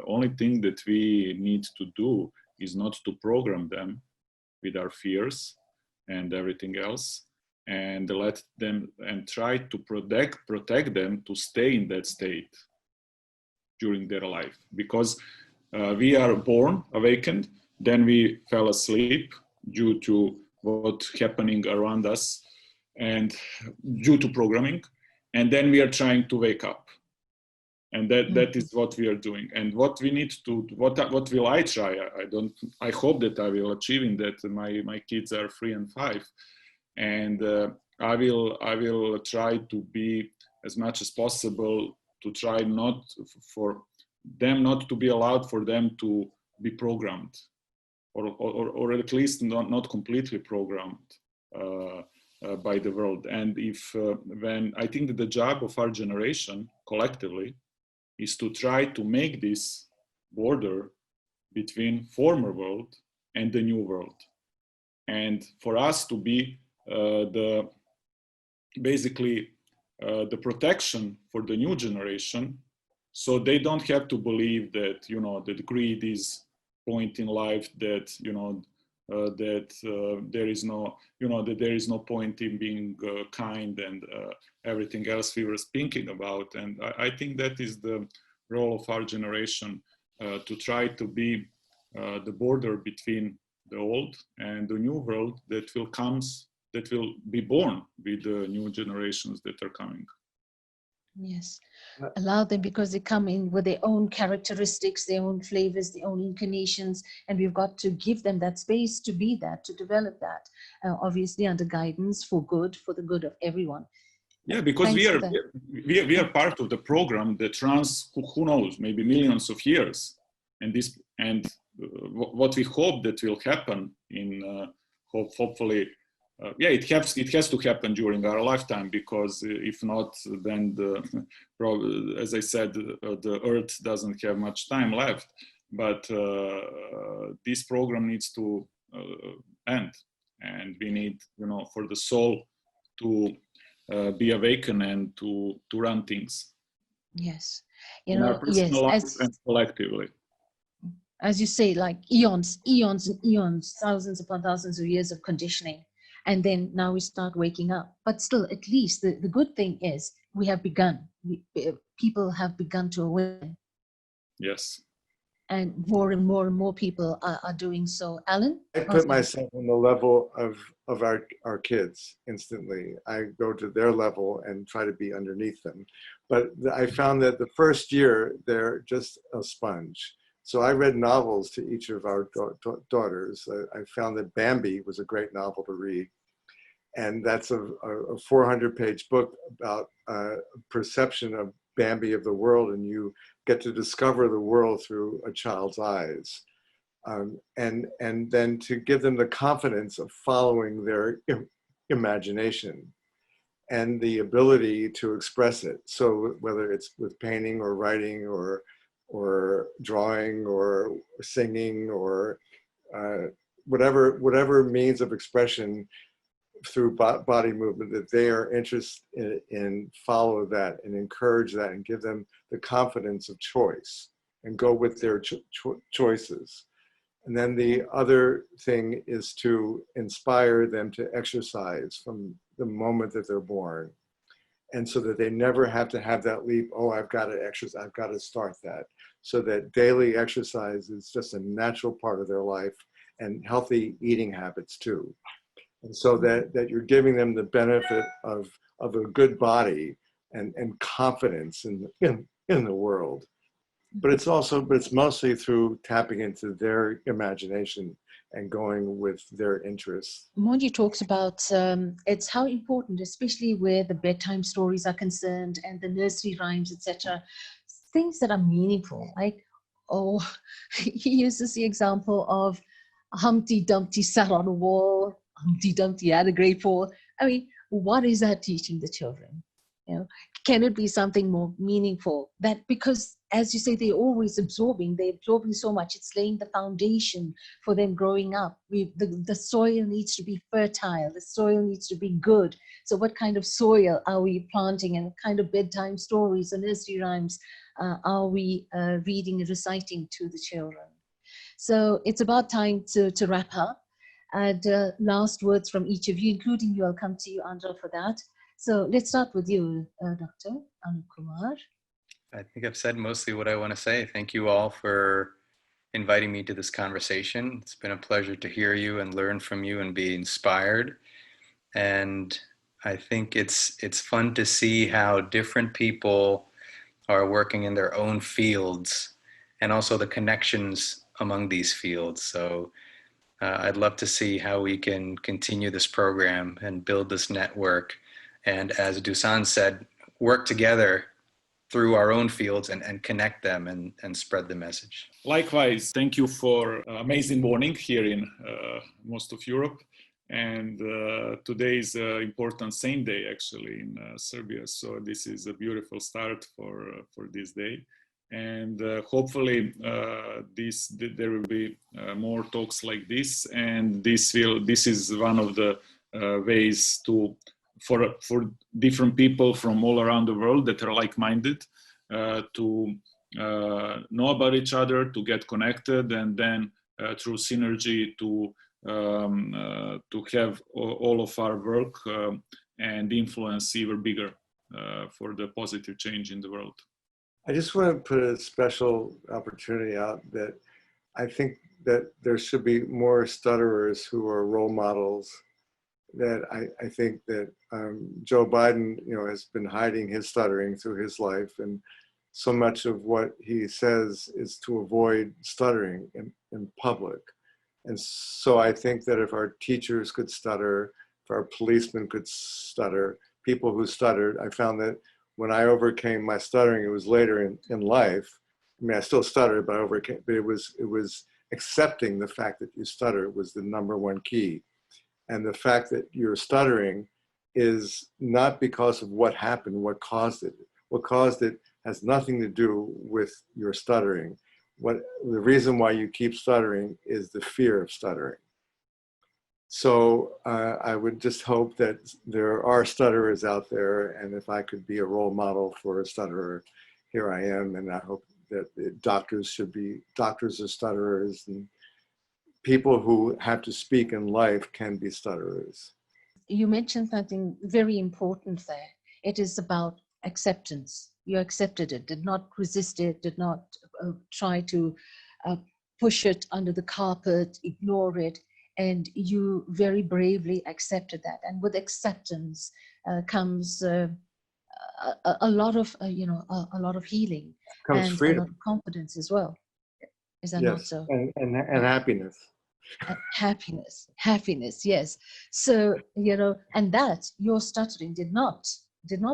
Only thing that we need to do is not to program them with our fears and everything else, and let them and try to protect them to stay in that state during their life. Because we are born, awakened, then we fell asleep due to what's happening around us and due to programming, and then we are trying to wake up, and that is what we are doing. And what we need to, what will I try? I hope that I will achieve in that. My kids are 3 and 5, and I will try to be as much as possible to try not for them not to be allowed for them to be programmed, or at least not completely programmed by the world. And when I think that the job of our generation collectively is to try to make this border between former world and the new world, and for us to be basically the protection for the new generation, so they don't have to believe that that greed is point in life, that that there is no that there is no point in being kind and everything else we were speaking about. And I think that is the role of our generation, to try to be the border between the old and the new world that will be born with the new generations that are coming. Yes, allow them, because they come in with their own characteristics, their own flavors, their own inclinations, and we've got to give them that space to be that, to develop that, obviously under guidance, for the good of everyone. Yeah, because we are part of the program that runs, who knows, maybe millions of years, and what we hope that will happen in hopefully. It has to happen during our lifetime, because if not, then as I said, the Earth doesn't have much time left. But this program needs to end, and we need, for the soul to be awakened and to run things. Yes, in our personal life and collectively. As you say, like eons and eons, thousands upon thousands of years of conditioning. And then now we start waking up. But still, at least the good thing is we have begun. People have begun to awaken. Yes. And more people are doing so. Allan? I put myself on the level of our kids instantly. I go to their level and try to be underneath them. But I found that the first year, they're just a sponge. So I read novels to each of our daughters. I found that Bambi was a great novel to read. And that's a 400-page book about perception of Bambi of the world, and you get to discover the world through a child's eyes. And then to give them the confidence of following their imagination and the ability to express it. So whether it's with painting or writing or drawing or singing or whatever means of expression through body movement, that they are interested in follow that and encourage that and give them the confidence of choice and go with their choices. And then the other thing is to inspire them to exercise from the moment that they're born. And so that they never have to have that leap, oh, I've got to exercise, I've got to start that. So that daily exercise is just a natural part of their life, and healthy eating habits too. And so that you're giving them the benefit of a good body and confidence in the world. But it's mostly through tapping into their imagination and going with their interests. Mohanji talks about it's how important, especially where the bedtime stories are concerned and the nursery rhymes, etc., things that are meaningful. Like, he uses the example of Humpty Dumpty sat on a wall, Humpty Dumpty had a great fall. I mean, what is that teaching the children? Can it be something more meaningful? That, because as you say, they're always absorbing so much. It's laying the foundation for them growing up. The soil needs to be fertile. The soil needs to be good. So what kind of soil are we planting, and what kind of bedtime stories and nursery rhymes are we reading and reciting to the children? So it's about time to wrap up. And last words from each of you, including you. I'll come to you, Andra, for that. So let's start with you, Dr. Anoop Kumar. I think I've said mostly what I want to say. Thank you all for inviting me to this conversation. It's been a pleasure to hear you and learn from you and be inspired. And I think it's fun to see how different people are working in their own fields and also the connections among these fields. So I'd love to see how we can continue this program and build this network. And as Dusan said, work together through our own fields and connect them and spread the message. Likewise, thank you for amazing morning here in most of Europe. And today is an important Saint Day actually in Serbia. So this is a beautiful start for this day. And hopefully there will be more talks like this. And this is one of the ways for different people from all around the world that are like-minded to know about each other, to get connected, and then through synergy to have all of our work and influence even bigger for the positive change in the world. I just want to put a special opportunity out that I think that there should be more stutterers who are role models. That I think that Joe Biden, has been hiding his stuttering through his life, and so much of what he says is to avoid stuttering in public. And so I think that if our teachers could stutter, if our policemen could stutter, people who stuttered, I found that when I overcame my stuttering, it was later in life. I mean, I still stuttered, but it was accepting the fact that you stutter was the #1 key. And the fact that you're stuttering is not because of what happened, what caused it. What caused it has nothing to do with your stuttering. The reason why you keep stuttering is the fear of stuttering. So I would just hope that there are stutterers out there, and if I could be a role model for a stutterer, here I am. And I hope that doctors are stutterers, and people who have to speak in life can be stutterers. You mentioned something very important there. It is about acceptance. You accepted it, did not resist it, did not try to push it under the carpet, ignore it. And you very bravely accepted that. And with acceptance comes a lot of, a lot of healing and freedom. A lot of confidence as well. Is that not Yes, so? and happiness. Happiness, yes. So, and that your stuttering did not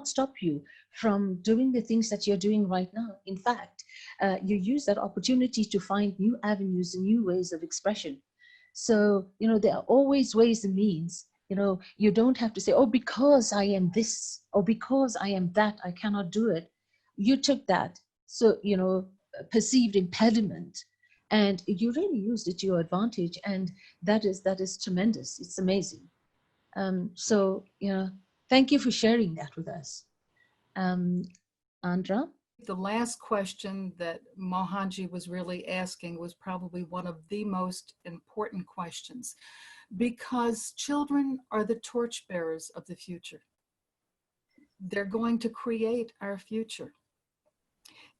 stop you from doing the things that you're doing right now. In fact, you use that opportunity to find new avenues and new ways of expression. So, there are always ways and means. You don't have to say, oh, because I am this, or because I am that, I cannot do it. You took that, so, perceived impediment, and you really used it to your advantage, and that is tremendous. It's amazing. So, thank you for sharing that with us. Andra? The last question that Mohanji was really asking was probably one of the most important questions, because children are the torchbearers of the future. They're going to create our future.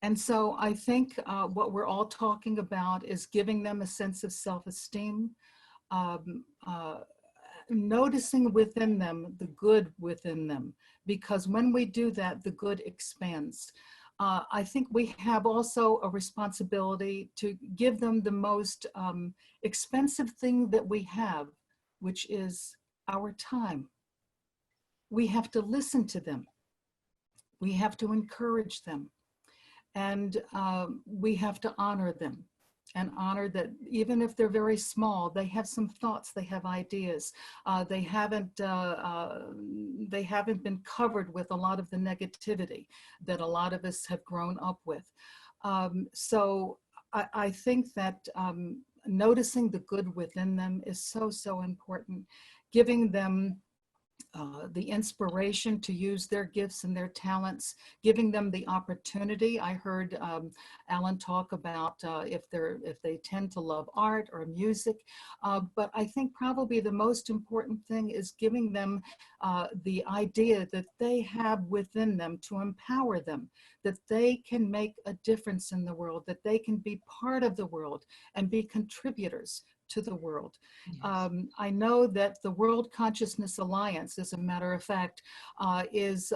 And so I think what we're all talking about is giving them a sense of self-esteem, noticing within them the good within them, because when we do that, the good expands. I think we have also a responsibility to give them the most expensive thing that we have, which is our time. We have to listen to them. We have to encourage them. And we have to honor them, and honor that even if they're very small, they have some thoughts, they have ideas. They haven't been covered with a lot of the negativity that a lot of us have grown up with. So I think that noticing the good within them is so, so important. Giving them the inspiration to use their gifts and their talents, giving them the opportunity. I heard Allan talk about if they tend to love art or music, but I think probably the most important thing is giving them the idea that they have within them to empower them, that they can make a difference in the world, that they can be part of the world and be contributors to the world. Yes. I know that the World Consciousness Alliance, as a matter of fact, is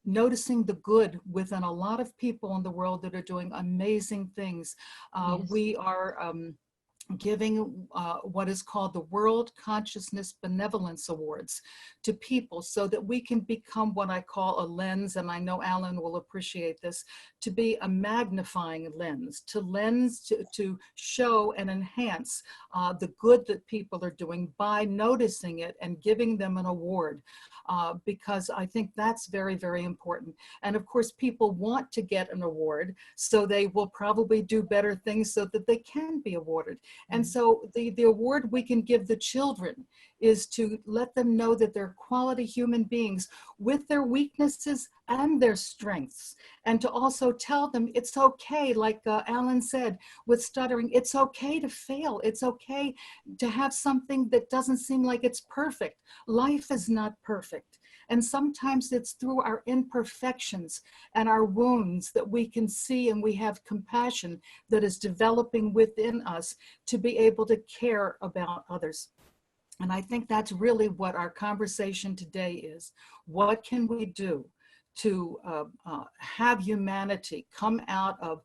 noticing the good within a lot of people in the world that are doing amazing things. Yes. We are giving what is called the World Consciousness Benevolence Awards to people so that we can become what I call a lens, and I know Allan will appreciate this, to be a magnifying lens, to show and enhance the good that people are doing by noticing it and giving them an award, because I think that's very, very important. And of course, people want to get an award, so they will probably do better things so that they can be awarded. And so the award we can give the children is to let them know that they're quality human beings with their weaknesses and their strengths, and to also tell them it's okay, like Allan said, with stuttering, it's okay to fail. It's okay to have something that doesn't seem like it's perfect. Life is not perfect. And sometimes it's through our imperfections and our wounds that we can see, and we have compassion that is developing within us to be able to care about others. And I think that's really what our conversation today is. What can we do to have humanity come out of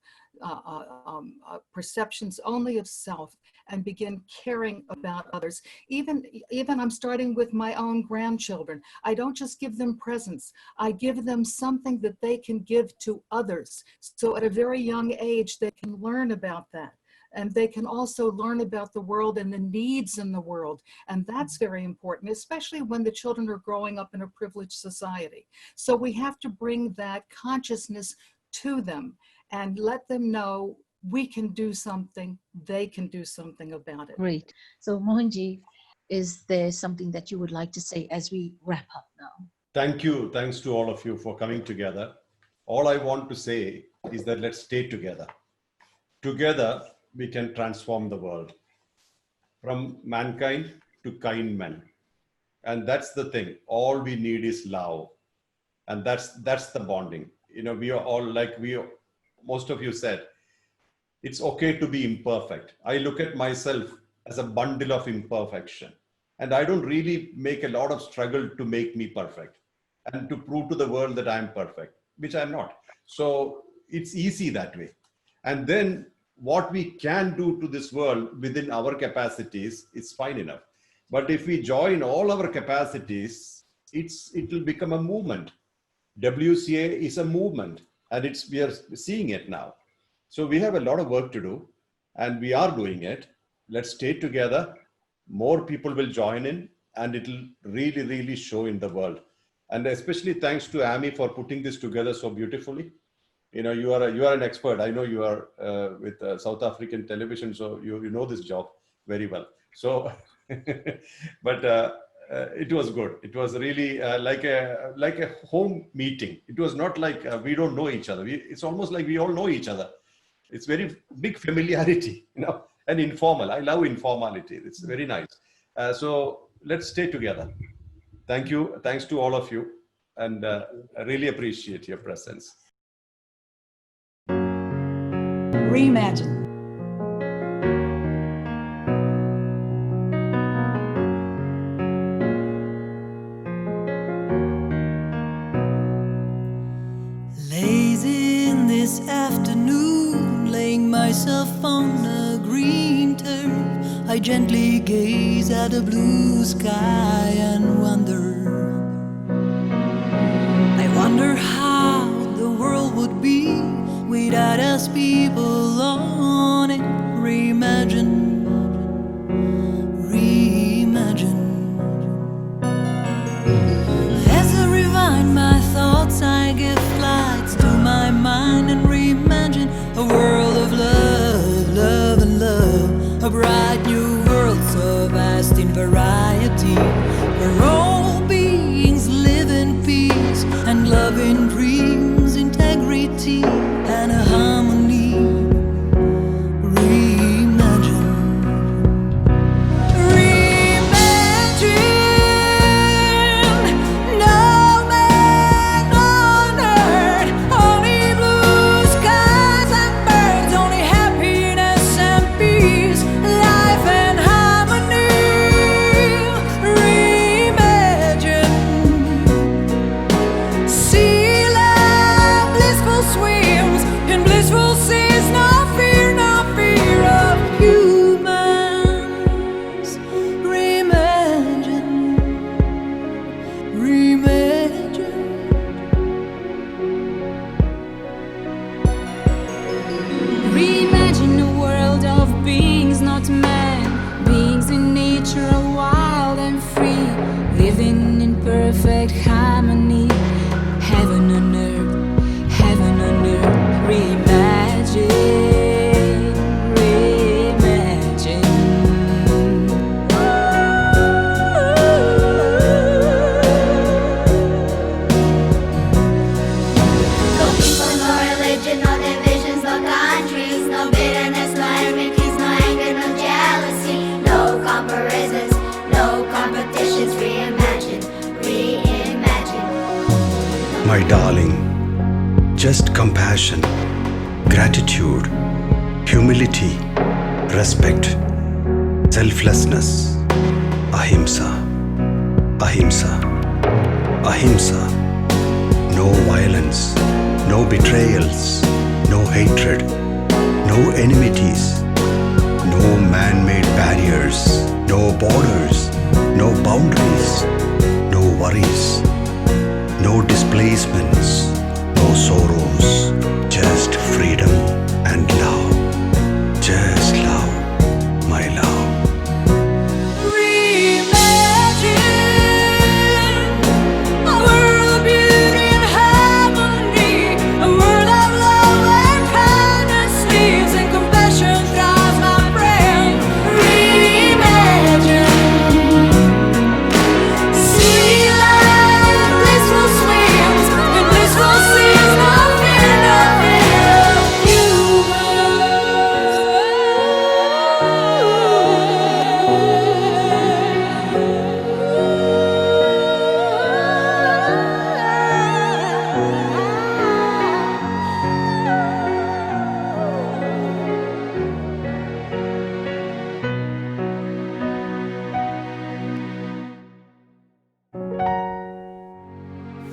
perceptions only of self and begin caring about others? Even I'm starting with my own grandchildren. I don't just give them presents. I give them something that they can give to others. So at a very young age, they can learn about that. And they can also learn about the world and the needs in the world. And that's very important, especially when the children are growing up in a privileged society. So we have to bring that consciousness to them and let them know we can do something, they can do something about it. Great. So Mohanji, is there something that you would like to say as we wrap up now? Thank you. Thanks to all of you for coming together. All I want to say is that let's stay together. Together, we can transform the world from mankind to kind men. And that's the thing. All we need is love. And that's the bonding. We are all like most of you said, it's okay to be imperfect. I look at myself as a bundle of imperfection. And I don't really make a lot of struggle to make me perfect and to prove to the world that I'm perfect, which I'm not. So it's easy that way. And then what we can do to this world within our capacities is fine enough. But if we join all our capacities, it will become a movement. WCA is a movement, and we are seeing it now. So we have a lot of work to do, and we are doing it. Let's stay together. More people will join in, and it will really, really show in the world. And especially thanks to Amy for putting this together so beautifully. You know, you are an expert. I know you are with South African television, so you know this job very well. So, but it was good. It was really like a home meeting. It was not like we don't know each other. It's almost like we all know each other. It's very big familiarity, you know, and informal. I love informality. It's very nice. So let's stay together. Thank you. Thanks to all of you, and I really appreciate your presence. Reimagine. Lazy in this afternoon, laying myself on the green turf, I gently gaze at the blue sky and I wonder how the world would be without us people on it. Reimagine, reimagine. As I rewind my thoughts, I give flights to my mind and reimagine a world of love, love and love. A bright new world so vast in variety, where all beings live in peace and love in dreams, integrity and a harmony. Reimagine, reimagine. No man on earth, only blue skies and birds, only happiness and peace, life and harmony. Reimagine. Sea love, blissful swims in blissful seas, no fear of humans. Reimagine, reimagine. Reimagine a world of beings, not man. Beings in nature are wild and free, living in perfect harmony. Heaven on earth, heaven on earth. Reimagine, reimagine. No people, no religion, no divisions, no countries, no bitterness, no enmities, no anger, no jealousy, no comparisons, no competitions. Reimagine, reimagine. My darling, just compassion, gratitude, humility, respect, selflessness, ahimsa, ahimsa, ahimsa. No violence, no betrayals, no hatred, no enmities, no man-made barriers, no borders, no boundaries, no worries, no displacements, no sorrows, just freedom and love. Just love, my love. Reimagine a world of beauty and harmony, a world of love where kindness lives and compassion thrives, my friend. Reimagine. Sea life, blissful swims in blissful seas, no fear of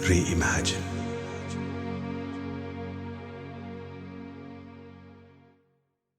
Reimagine.